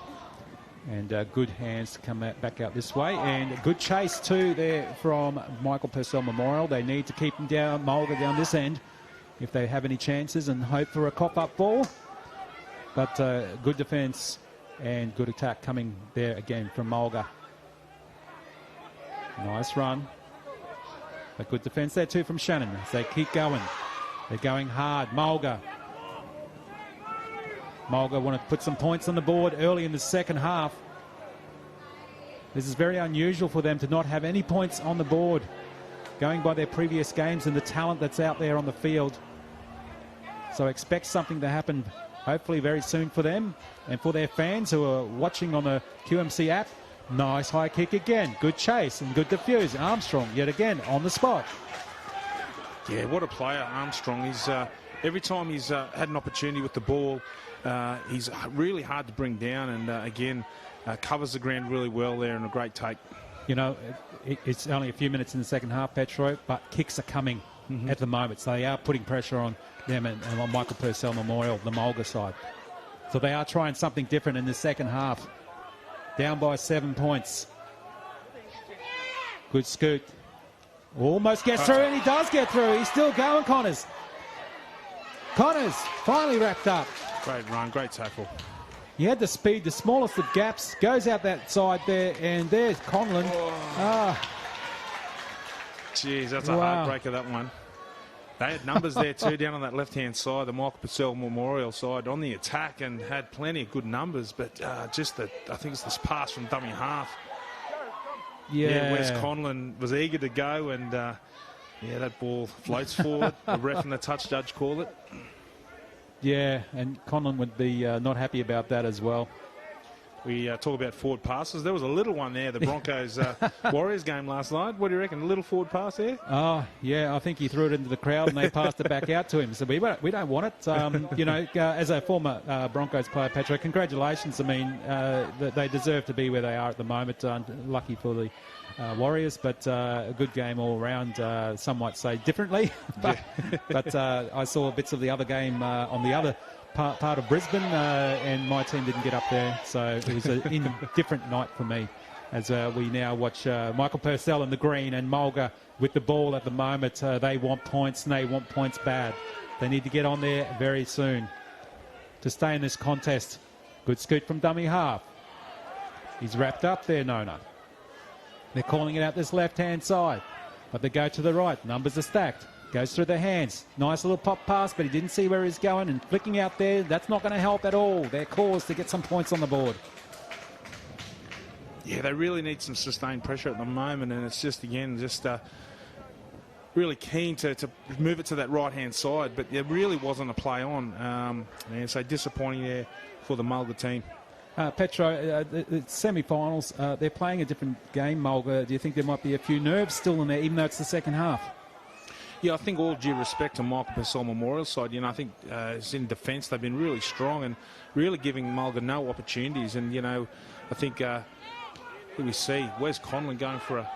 And good hands to come back out this way. And a good chase too there from Michael Purcell Memorial. They need to keep him down, Mulga down this end, if they have any chances, and hope for a cop-up ball. But good defence and good attack coming there again from Mulga. Nice run. But good defence there too from Shannon as they keep going. They're going hard. Mulga want to put some points on the board early in the second half. This is very unusual for them to not have any points on the board, going by their previous games and the talent that's out there on the field. So expect something to happen hopefully very soon for them and for their fans who are watching on the QMC app. Nice high kick again. Good chase and good defuse. Armstrong yet again on the spot. Yeah, what a player, Armstrong. He's every time he's had an opportunity with the ball, he's really hard to bring down, and again, covers the ground really well there, and a great take. You know, it's only a few minutes in the second half, Petro, but kicks are coming at the moment, so they are putting pressure on them and on Michael Purcell Memorial, the Mulga side. So they are trying something different in the second half. Down by 7 points. Good scoot. Almost gets through, and he does get through. He's still going, Connors. Connors finally wrapped up. Great run, great tackle. He had the speed, the smallest of gaps, goes out that side there, and there's Conlon. Jeez, that's a heartbreaker, that one. They had numbers there too, down on that left-hand side, the Michael Purcell Memorial side, on the attack, and had plenty of good numbers, but just I think it's this pass from dummy half. Yeah, Wes Conlon was eager to go, and yeah, that ball floats forward. The ref and the touch judge call it. Yeah, and Conlon would be not happy about that as well. We talk about forward passes. There was a little one there, the Broncos Warriors game last night. What do you reckon, a little forward pass there? Oh, yeah, I think he threw it into the crowd and they passed it back out to him. So we don't want it. You know, as a former Broncos player, Petro, congratulations. I mean, they deserve to be where they are at the moment. Lucky for the Warriors, but a good game all around. Some might say differently, but I saw bits of the other game on the other part of Brisbane, and my team didn't get up there, so it was an indifferent night for me as we now watch Michael Purcell in the green and Mulga with the ball at the moment. They want points, and they want points bad. They need to get on there very soon to stay in this contest. Good scoot from dummy half. He's wrapped up there, Nona. They're calling it out this left-hand side, but they go to the right. Numbers are stacked. Goes through the hands. Nice little pop pass, but he didn't see where he's going, and flicking out there, that's not going to help at all. Their cause to get some points on the board. Yeah, they really need some sustained pressure at the moment, and it's just, again, really keen to move it to that right-hand side, but there really wasn't a play on. And so disappointing there for the Mulga team. Petro, the semi-finals, they're playing a different game, Mulga. Do you think there might be a few nerves still in there, even though it's the second half? Yeah, I think all due respect to Michael Purcell Memorial side, you know, I think it's in defence they've been really strong and really giving Mulga no opportunities. And, you know, I think here we see Wes Conlon going for a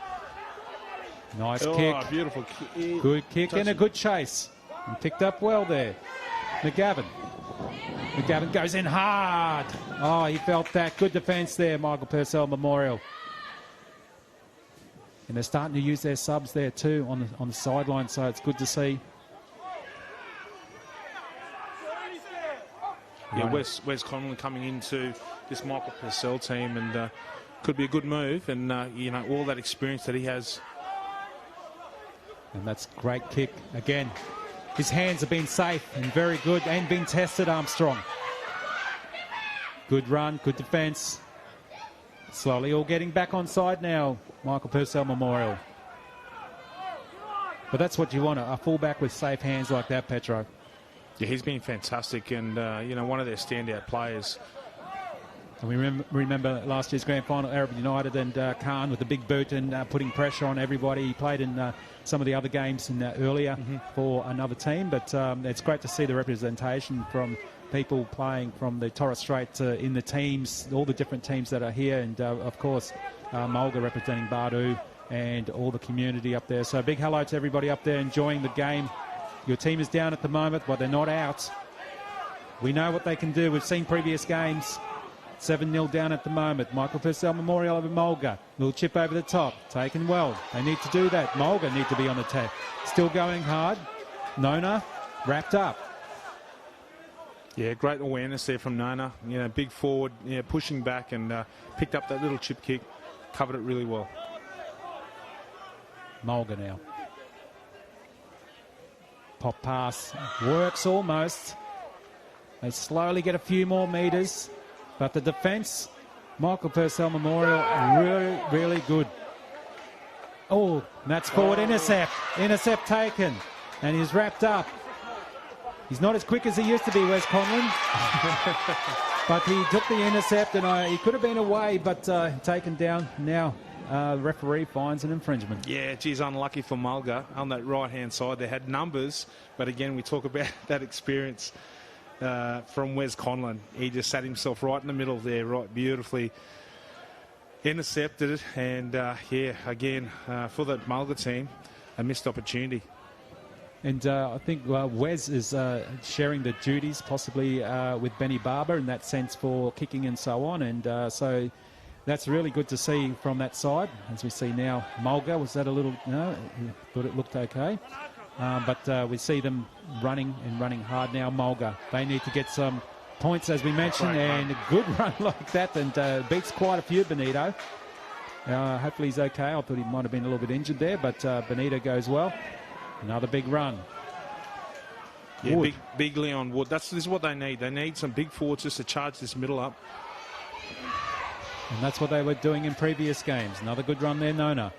nice kick. Beautiful kick. Good kick and a good chase. And picked up well there. McGavin goes in hard. Oh, he felt that. Good defence there, Michael Purcell Memorial. And they're starting to use their subs there too on the sideline, so it's good to see. Yeah, Wes Conlon coming into this Michael Purcell team, and could be a good move, and you know, all that experience that he has. And that's a great kick again. His hands have been safe and very good, and been tested, Armstrong. Good run, good defence. Slowly all getting back on side now, Michael Purcell Memorial. But that's what you want, a fullback with safe hands like that, Petro. Yeah, he's been fantastic, and you know, one of their standout players. And we remember last year's grand final, Arab United and Khan with the big boot and putting pressure on everybody. He played in some of the other games earlier for another team, but it's great to see the representation from people playing from the Torres Strait in the teams, all the different teams that are here, and of course Mulga representing Bardu and all the community up there. So a big hello to everybody up there enjoying the game. Your team is down at the moment, but they're not out. We know what they can do. We've seen previous games. 7-0 down at the moment. Michael Purcell Memorial over Mulga. Little chip over the top. Taken well. They need to do that. Mulga need to be on the attack. Still going hard. Nona wrapped up. Yeah, great awareness there from Nona. You know, big forward, pushing back and picked up that little chip kick. Covered it really well. Mulga now. Pop pass. Works almost. They slowly get a few more metres. But the defence, Michael Purcell Memorial, really, really good. Oh, that's forward intercept. Intercept taken. And he's wrapped up. He's not as quick as he used to be, Wes Conlon. But he took the intercept, and he could have been away, but taken down. Now, the referee finds an infringement. Yeah, geez, unlucky for Mulga on that right-hand side. They had numbers, but again, we talk about that experience. From Wes Conlon. He just sat himself right in the middle there, right beautifully intercepted it, and yeah, again, for the Mulga team, a missed opportunity. And I think Wes is sharing the duties possibly with Benny Barber in that sense for kicking and so on, and so that's really good to see from that side. As we see now, Mulga, was that a little, no, thought it looked okay. But we see them running hard now. Mulga, they need to get some points, as we mentioned, and a good run like that, and beats quite a few, Benito. Hopefully he's okay. I thought he might have been a little bit injured there, but Benito goes well. Another big run. Yeah, big Leon Wood. This is what they need. They need some big forwards just to charge this middle up. And that's what they were doing in previous games. Another good run there, Nona.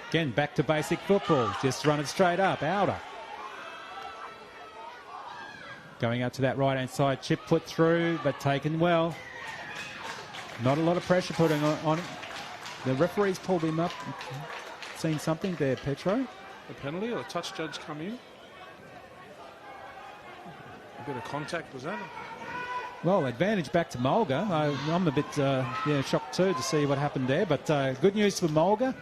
Again, back to basic football. Just run it straight up. Outer. Going out to that right-hand side. Chip put through, but taken well. Not a lot of pressure putting on it. The referees pulled him up. Seen something there, Petro? A penalty or a touch judge come in? A bit of contact, was that? Well, advantage back to Mulga. I'm a bit shocked too to see what happened there. But good news for Mulga.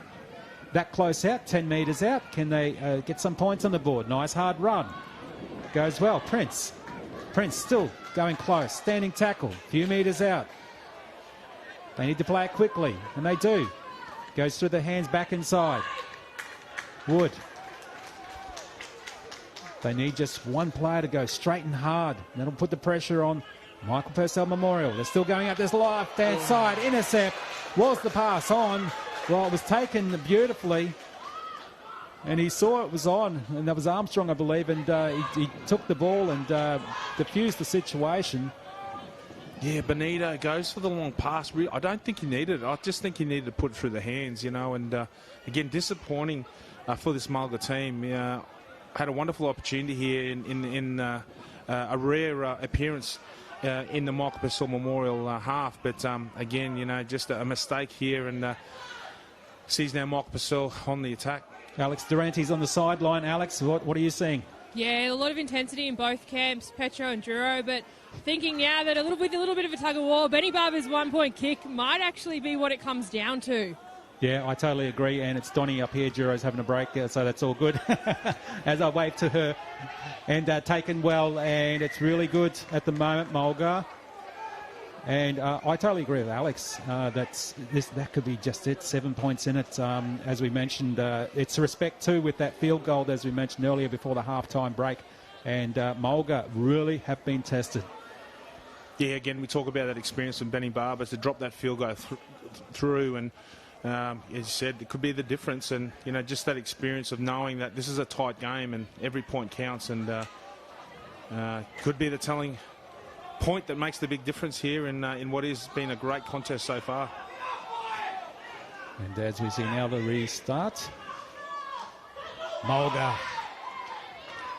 That close out, 10 metres out. Can they get some points on the board? Nice hard run. Goes well. Prince still going close. Standing tackle. Few metres out. They need to play it quickly, and they do. Goes through the hands back inside. Wood. They need just one player to go straight and hard. That'll put the pressure on Michael Purcell Memorial. They're still going up this left-hand side. Intercept. Was the pass on? Well, it was taken beautifully, and he saw it was on, and that was Armstrong, I believe, and he took the ball and diffused the situation. Yeah, Benito goes for the long pass. I don't think he needed it. I just think he needed to put it through the hands, and again, disappointing for this Mulga team. Had a wonderful opportunity here in a rare appearance in the Michael Purcell Memorial half, but again, just a mistake here, and sees now Michael Purcell on the attack. Alex Durante's on the sideline. Alex, what are you seeing? Yeah, a lot of intensity in both camps, Petro and Duro, but thinking now that a little bit of a tug of war, Benny Barber's 1 point kick might actually be what it comes down to. Yeah, I totally agree, and it's Donnie up here. Duro's having a break, so that's all good. As I wave to her, and taken well, and it's really good at the moment, Mulga. And I totally agree with Alex. That could be just it. 7 points in it. As we mentioned, it's respect too with that field goal, as we mentioned earlier before the halftime break. And Mulga really have been tested. Yeah, again, we talk about that experience from Benny Barber to drop that field goal through, and as you said, it could be the difference. And just that experience of knowing that this is a tight game and every point counts, and could be the telling point that makes the big difference here in what has been a great contest so far. And as we see now the restart, Mulga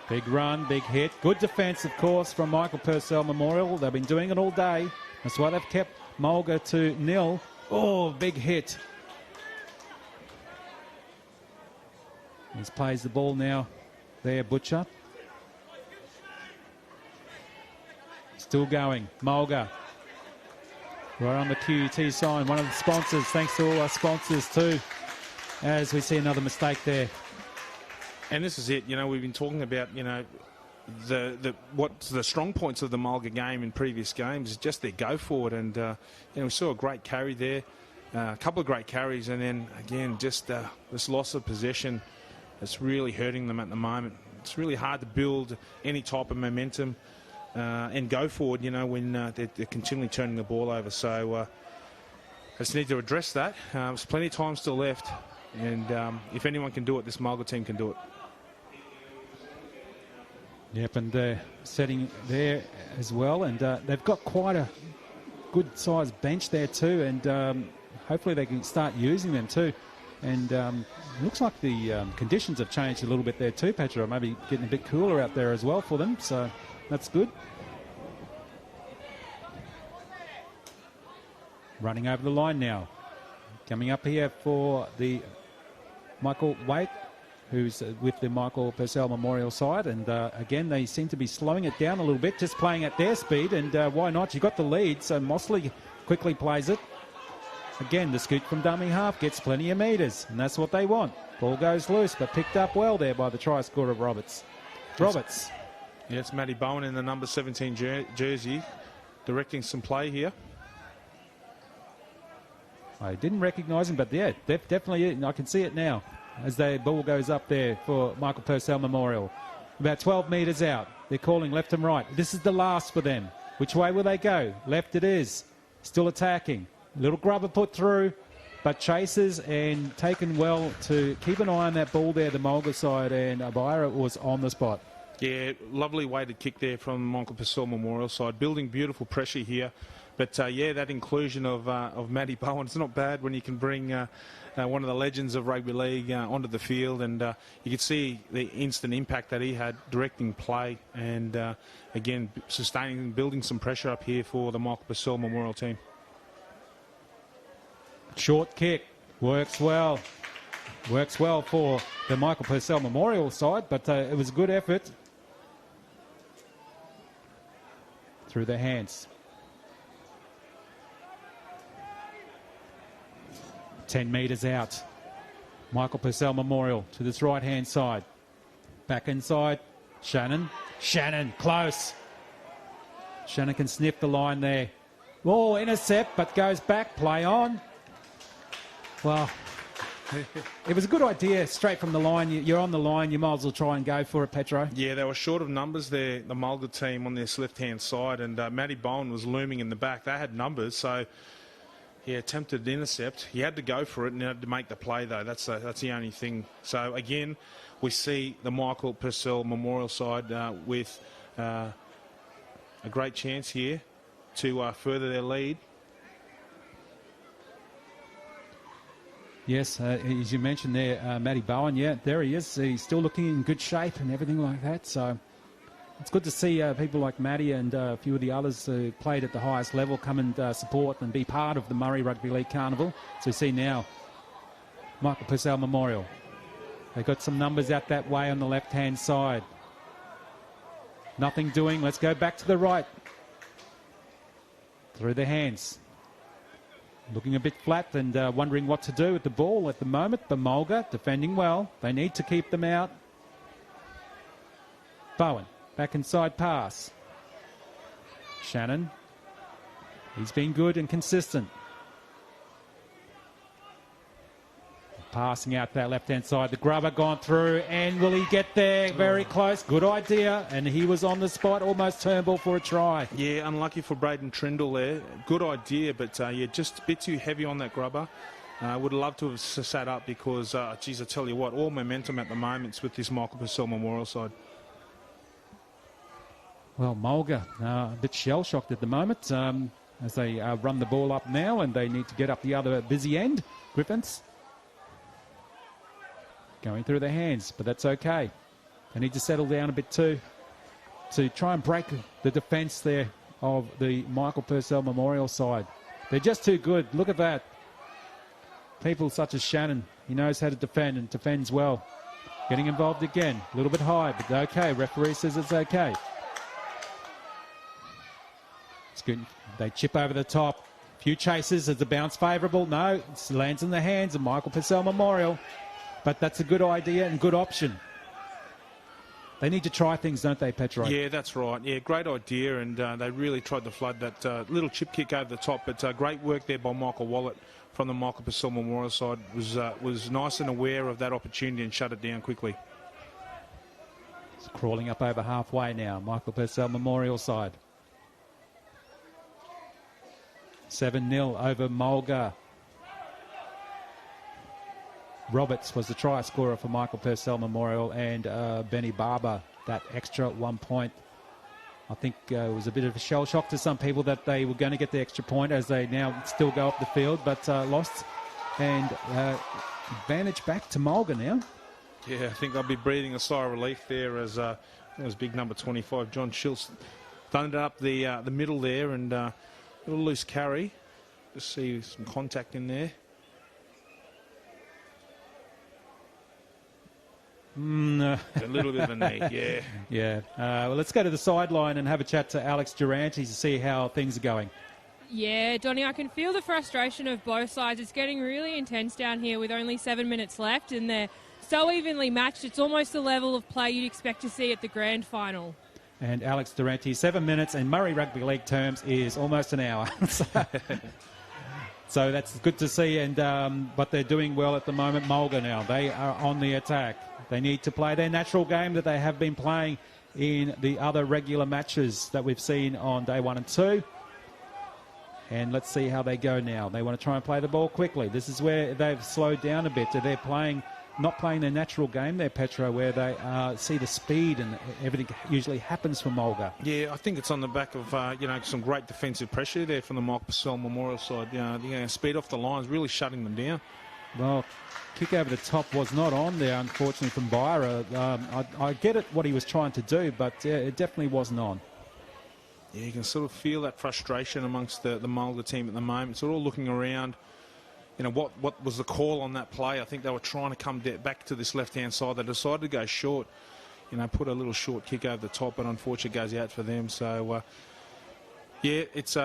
Big run, big hit. Good defence, of course, from Michael Purcell Memorial. They've been doing it all day. That's why they've kept Mulga to 0. Oh, big hit. He plays the ball now there, Butcher. Still going. Mulga. Right on the QT sign. One of the sponsors. Thanks to all our sponsors too. As we see another mistake there. And this is it. You know, we've been talking about, you know, what's the strong points of the Mulga game in previous games is just their go forward. And, you know, we saw a great carry there. A couple of great carries. And then, again, just this loss of possession. It's really hurting them at the moment. It's really hard to build any type of momentum and go forward, you know, when they're continually turning the ball over. So just need to address that. There's plenty of time still left. And if anyone can do it, this Mulga team can do it. Yep, and they're setting there as well. And they've got quite a good-sized bench there too. And hopefully they can start using them too. And it looks like the conditions have changed a little bit there too, Pedro. Maybe getting a bit cooler out there as well for them. So that's good. Running over the line now. Coming up here for the Michael Waite, who's with the Michael Purcell Memorial side. And again, they seem to be slowing it down a little bit, just playing at their speed. And why not? You got the lead, so Mosley quickly plays it. Again, the scoot from dummy half gets plenty of metres, and that's what they want. Ball goes loose, but picked up well there by the try scorer of Roberts. Roberts. Yeah, it's Matty Bowen in the number 17 jersey, directing some play here. I didn't recognise him, but yeah, definitely, I can see it now as the ball goes up there for Michael Purcell Memorial. About 12 metres out. They're calling left and right. This is the last for them. Which way will they go? Left it is. Still attacking. Little grubber put through, but chases and taken well to keep an eye on that ball there, the Mulga side, and Abira was on the spot. Yeah, lovely weighted kick there from Michael Purcell Memorial side, building beautiful pressure here. But yeah, that inclusion of Matty Bowen, it's not bad when you can bring one of the legends of rugby league onto the field, and you can see the instant impact that he had directing play, and again, sustaining and building some pressure up here for the Michael Purcell Memorial team. Short kick, works well. Works well for the Michael Purcell Memorial side, but it was a good effort. Through their hands. 10 metres out. Michael Purcell Memorial to this right-hand side. Back inside. Shannon. Shannon, close. Shannon can sniff the line there. Oh, intercept, but goes back. Play on. Well, it was a good idea straight from the line. You're on the line, you might as well try and go for it, Petro. Yeah, they were short of numbers there, the Mulga team on this left-hand side, and Matty Bowen was looming in the back. They had numbers, so he attempted to intercept. He had to go for it and he had to make the play, though. That's the only thing. So, again, we see the Michael Purcell Memorial side with a great chance here to further their lead. Yes, as you mentioned there, Matty Bowen, yeah, there he is. He's still looking in good shape and everything like that. So it's good to see people like Matty and a few of the others who played at the highest level come and support and be part of the Murray Rugby League Carnival. So we see now Michael Purcell Memorial. They've got some numbers out that way on the left-hand side. Nothing doing. Let's go back to the right. Through the hands. Looking a bit flat and wondering what to do with the ball at the moment. But Mulga defending well. They need to keep them out. Bowen, back inside pass. Shannon. He's been good and consistent. Passing out that left-hand side. The grubber gone through. And will he get there? Very close. Good idea. And he was on the spot. Almost Turnbull for a try. Yeah, unlucky for Braden Trindle there. Good idea, but yeah, just a bit too heavy on that grubber. Would love to have sat up because, geez, I tell you what, all momentum at the moment with this Michael Purcell Memorial side. Well, Mulga, a bit shell-shocked at the moment as they run the ball up now and they need to get up the other busy end. Griffins. Going through their hands, but that's okay. They need to settle down a bit too to try and break the defence there of the Michael Purcell Memorial side. They're just too good. Look at that. People such as Shannon, he knows how to defend and defends well. Getting involved again, a little bit high, but okay. Referee says it's okay. It's good. They chip over the top. Few chases. Is the bounce favourable? No. It lands in the hands of Michael Purcell Memorial. But that's a good idea and good option. They need to try things, don't they, Petro? Yeah, that's right. Yeah, great idea, and they really tried to flood that little chip kick over the top. But great work there by Michael Wallet from the Michael Purcell Memorial side. Was nice and aware of that opportunity and shut it down quickly. It's crawling up over halfway now, Michael Purcell Memorial side. 7-0 over Mulga. Roberts was the try scorer for Michael Purcell Memorial, and Benny Barber, that extra 1 point. I think it was a bit of a shell shock to some people that they were going to get the extra point as they now still go up the field, but lost. And advantage back to Mulga now. Yeah, I think they'll be breathing a sigh of relief there as that was big number 25, John Schultz, done it up the middle there, and a little loose carry. Just see some contact in there. A little bit of a knee, yeah. Yeah. Well, let's go to the sideline and have a chat to Alex Durante to see how things are going. Yeah, Donnie, I can feel the frustration of both sides. It's getting really intense down here with only 7 minutes left, and they're so evenly matched. It's almost the level of play you'd expect to see at the grand final. And Alex Durante, 7 minutes, in Murray Rugby League terms, is almost an hour. So that's good to see, and but they're doing well at the moment. Mulga now, they are on the attack. They need to play their natural game that they have been playing in the other regular matches that we've seen on day 1 and 2. And let's see how they go now. They want to try and play the ball quickly. This is where they've slowed down a bit. They're not playing their natural game there, Petro, where they see the speed and everything usually happens for Mulga. Yeah, I think it's on the back of some great defensive pressure there from the Michael Purcell Memorial side. Speed off the lines, really shutting them down. Well, kick over the top was not on there, unfortunately, from Byra. I get it what he was trying to do, but it definitely wasn't on. Yeah, you can sort of feel that frustration amongst the Mulga team at the moment. Sort of looking around, what was the call on that play? I think they were trying to come back to this left-hand side. They decided to go short, put a little short kick over the top, but unfortunately goes out for them. So, it's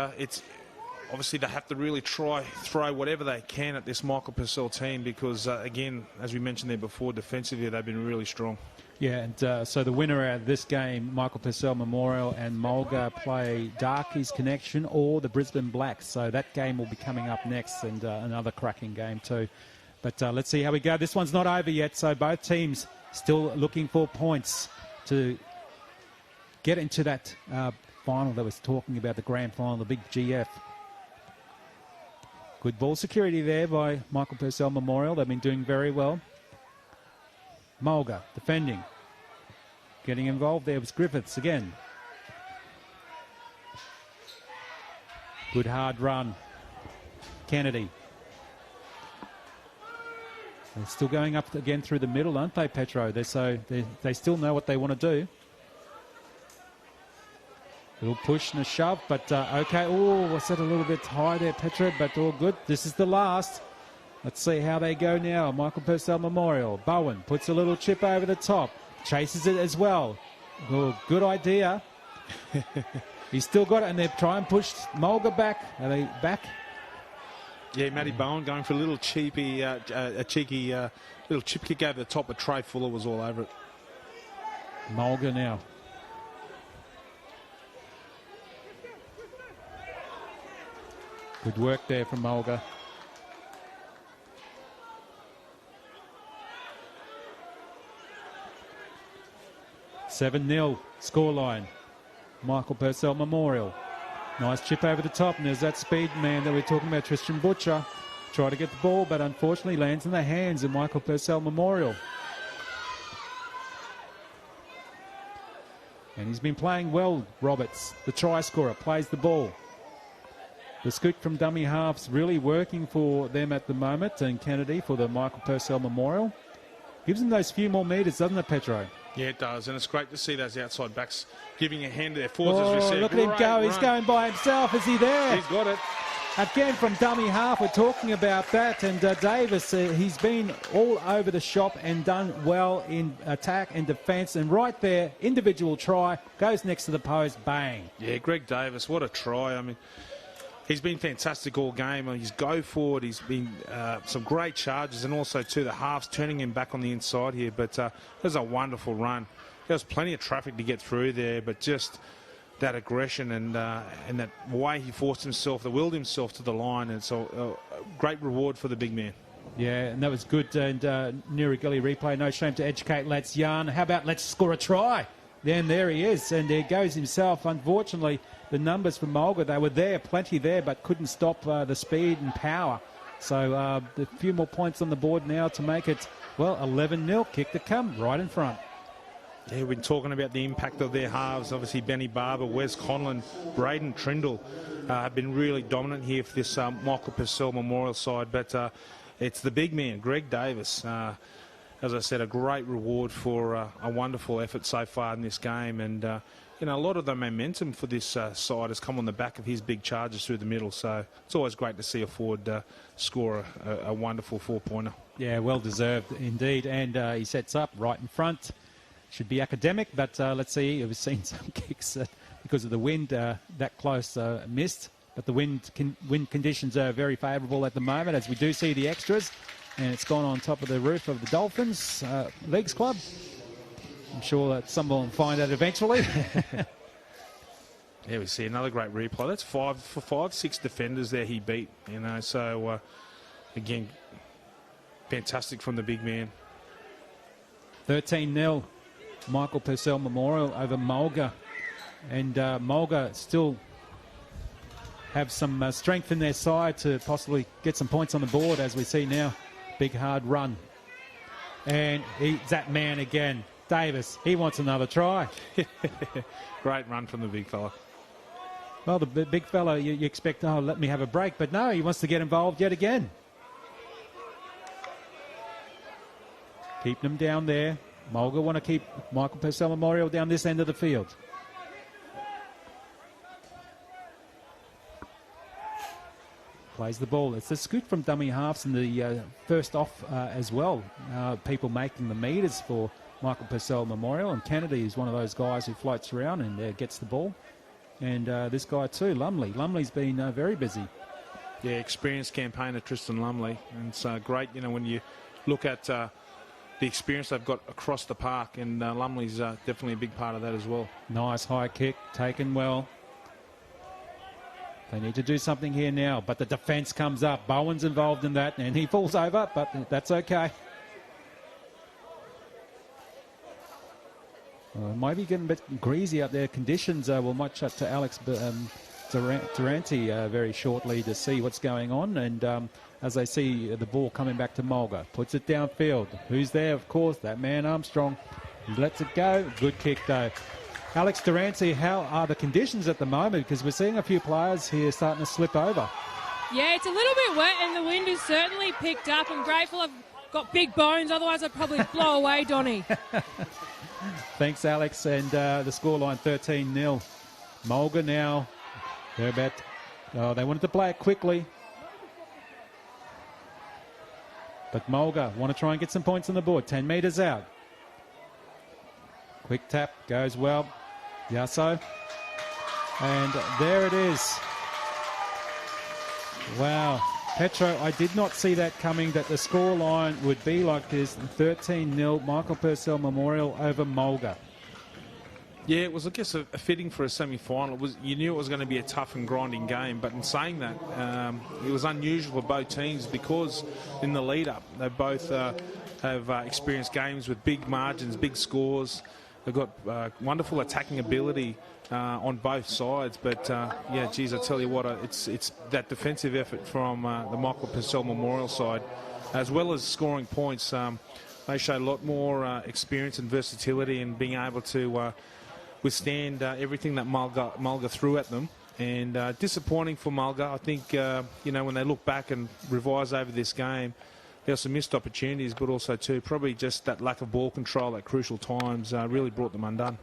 obviously they have to really throw whatever they can at this Michael Purcell team because, again, as we mentioned there before, defensively they've been really strong. Yeah, and so the winner out of this game, Michael Purcell Memorial and Mulga play Darkies Connection or the Brisbane Blacks. So that game will be coming up next, and another cracking game too. But let's see how we go. This one's not over yet, so both teams still looking for points to get into that final that was talking about, the grand final, the big GF. Good ball security there by Michael Purcell Memorial. They've been doing very well. Mulga defending. Getting involved there was Griffiths again. Good hard run. Kennedy. They're still going up again through the middle, aren't they, Petro? They still know what they want to do. A little push and a shove, but okay. Oh, was that a little bit high there, Petro? But all good. This is the last. Let's see how they go now. Michael Purcell Memorial. Bowen puts a little chip over the top. Chases it as well. Oh, good idea. He's still got it, and they've tried and pushed Mulga back. Are they back? Yeah, Matty Bowen going for a little cheeky little chip kick over the top, but Trey Fuller was all over it. Mulga now. Good work there from Mulga. $7-0 scoreline. Michael Purcell Memorial. Nice chip over the top, and there's that speed man that we're talking about, Tristan Butcher. Try to get the ball, but unfortunately lands in the hands of Michael Purcell Memorial. And he's been playing well, Roberts. The try scorer plays the ball. The scoot from dummy half's really working for them at the moment, and Kennedy for the Michael Purcell Memorial. Gives them those few more metres, doesn't it, Petro? Yeah, it does, and it's great to see those outside backs giving a hand to their forwards. As we said. Look at him go. He's going by himself. Is he there? He's got it. Again, from dummy half, we're talking about that. And Davis, he's been all over the shop and done well in attack and defence. And right there, individual try, goes next to the post, bang. Yeah, Greg Davis, what a try. I mean, he's been fantastic all game. He's go forward. He's been some great charges, and also to the halves, turning him back on the inside here. But it was a wonderful run. There was plenty of traffic to get through there, but just that aggression and that way he forced himself, willed himself to the line, and so a great reward for the big man. Yeah, and that was good. And Nirigilli replay, no shame to educate. Let's yarn. How about let's score a try? Then there he is, and there goes himself. Unfortunately, the numbers for Mulga, they were there, plenty there, but couldn't stop the speed and power. So a few more points on the board now to make it, well, 11-0. Kick to come, right in front. Yeah, we've been talking about the impact of their halves. Obviously, Benny Barber, Wes Conlon, Braden Trindle have been really dominant here for this Michael Purcell Memorial side. But it's the big man, Greg Davis. As I said, a great reward for a wonderful effort so far in this game. And, you know, a lot of the momentum for this side has come on the back of his big charges through the middle. So it's always great to see a forward score a wonderful four-pointer. Yeah, well deserved indeed. And he sets up right in front. Should be academic, but let's see. We've seen some kicks because of the wind that close missed. But the wind conditions are very favourable at the moment, as we do see the extras. And it's gone on top of the roof of the Dolphins Leagues Club. I'm sure that someone will find out eventually. Yeah, we see another great replay. That's 5 defenders there he beat, you know. So, again, fantastic from the big man. 13-0. Michael Purcell Memorial over Mulga. And Mulga still have some strength in their side to possibly get some points on the board, as we see now. Big hard run. And he's that man again. Davis, he wants another try. Great run from the big fella. Well, the big fella, you expect, oh, let me have a break. But no, he wants to get involved yet again. Keep them down there. Mulga want to keep Michael Purcell Memorial down this end of the field. Plays the ball. It's a scoot from dummy halves in the first off as well. People making the meters for Michael Purcell Memorial. And Kennedy is one of those guys who floats around and gets the ball. And this guy too, Lumley. Lumley's been very busy. Yeah, experienced campaigner Tristan Lumley. And it's great, you know, when you look at the experience they've got across the park, and Lumley's definitely a big part of that as well. Nice high kick, taken well. They need to do something here now, but the defence comes up. Bowen's involved in that, and he falls over, but that's okay. Maybe getting a bit greasy out there. Conditions, we'll might chat to Alex Durante very shortly to see what's going on. And as they see the ball coming back to Mulga, puts it downfield. Who's there? Of course, that man Armstrong. He lets it go. Good kick, though. Alex Durante, how are the conditions at the moment? Because we're seeing a few players here starting to slip over. Yeah, it's a little bit wet, and the wind has certainly picked up. I'm grateful I've got big bones, otherwise I'd probably blow away Donny. Thanks, Alex. And the scoreline 13-0. Mulga now. They're about. They wanted to play it quickly. But Mulga want to try and get some points on the board. 10 metres out. Quick tap goes well. Yasso. And there it is. Wow. Petro, I did not see that coming, that the scoreline would be like this. 13-0, Michael Purcell Memorial over Mulga. Yeah, it was, I guess, a fitting for a semi-final. You knew it was going to be a tough and grinding game, but in saying that, it was unusual for both teams because in the lead-up, they both have experienced games with big margins, big scores. They've got wonderful attacking ability on both sides, but yeah, geez, I tell you what, it's that defensive effort from the Michael Purcell Memorial side, as well as scoring points. They show a lot more experience and versatility in being able to withstand everything that Mulga threw at them. And disappointing for Mulga. I think, you know, when they look back and revise over this game, there were some missed opportunities, but also too probably just that lack of ball control at crucial times really brought them undone.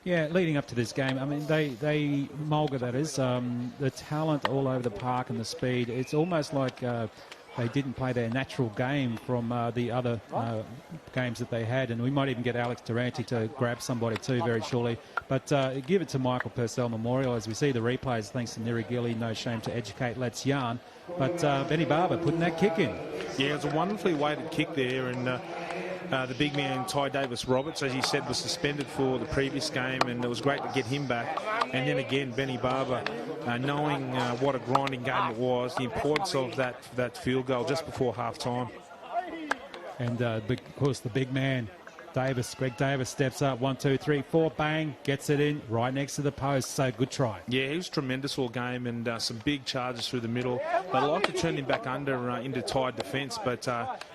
Yeah, leading up to this game, I mean, they Mulga, that is, the talent all over the park and the speed, it's almost like they didn't play their natural game from the other games that they had, and we might even get Alex Durante to grab somebody too very shortly. But give it to Michael Purcell Memorial as we see the replays, thanks to Niri Gilly, no shame to educate, let's yarn. But Benny Barber putting that kick in. Yeah, it was a wonderfully weighted kick there, and the big man, Ty Davis-Roberts, as you said, was suspended for the previous game, and it was great to get him back. And then again, Benny Barber, knowing what a grinding game it was, the importance of that field goal just before half-time. And, of course, the big man, Greg Davis, steps up. 1, 2, 3, 4, bang, gets it in right next to the post. So good try. Yeah, he was tremendous all game, and some big charges through the middle. They like to turn him back under into tied defence, but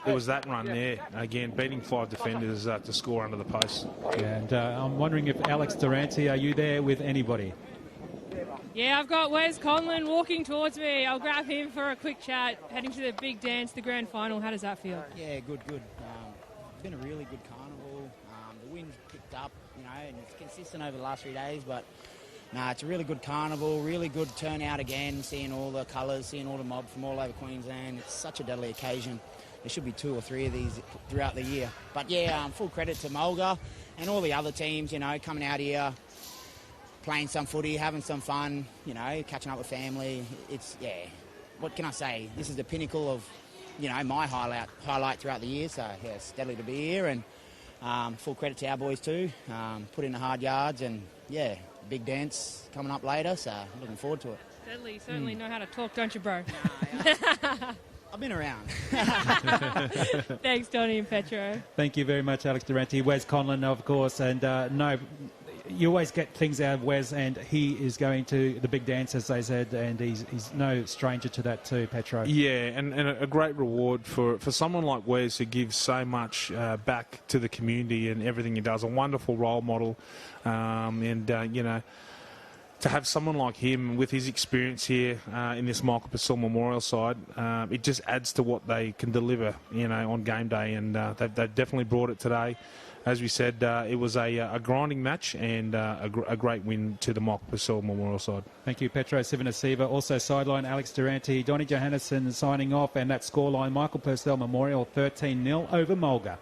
it was that run there. Again, beating 5 defenders to score under the post. Yeah, and I'm wondering if Alex Durante, are you there with anybody? Yeah, I've got Wes Conlon walking towards me. I'll grab him for a quick chat, heading to the big dance, the grand final. How does that feel? Yeah, good. It's been a really good carnival. The wind's picked up, and it's consistent over the last 3 days, but it's a really good carnival, really good turnout again, seeing all the colours, seeing all the mob from all over Queensland. It's such a deadly occasion. There should be 2 or 3 of these throughout the year. But yeah, full credit to Mulga and all the other teams, coming out here, playing some footy, having some fun, catching up with family. What can I say? This is the pinnacle of, my highlight throughout the year. So, yeah, it's deadly to be here, and full credit to our boys too. Put in the hard yards, and, yeah, big dance coming up later, so looking forward to it. Deadly, you certainly know how to talk, don't you, bro? I've been around. Thanks, Donny and Petro. Thank you very much, Alex Durante. Wes Conlon, of course, and you always get things out of Wes, and he is going to the big dance, as they said, and he's no stranger to that too, Petro. Yeah, and a great reward for someone like Wes, who gives so much back to the community and everything he does. A wonderful role model, to have someone like him with his experience here in this Michael Purcell Memorial side, it just adds to what they can deliver, on game day, and they've definitely brought it today. As we said, it was a grinding match and a great win to the Michael Purcell Memorial side. Thank you, Petro Sivanasiva. Also sideline, Alex Durante, Donny Johannesson signing off, and that scoreline, Michael Purcell Memorial 13-0 over Mulga.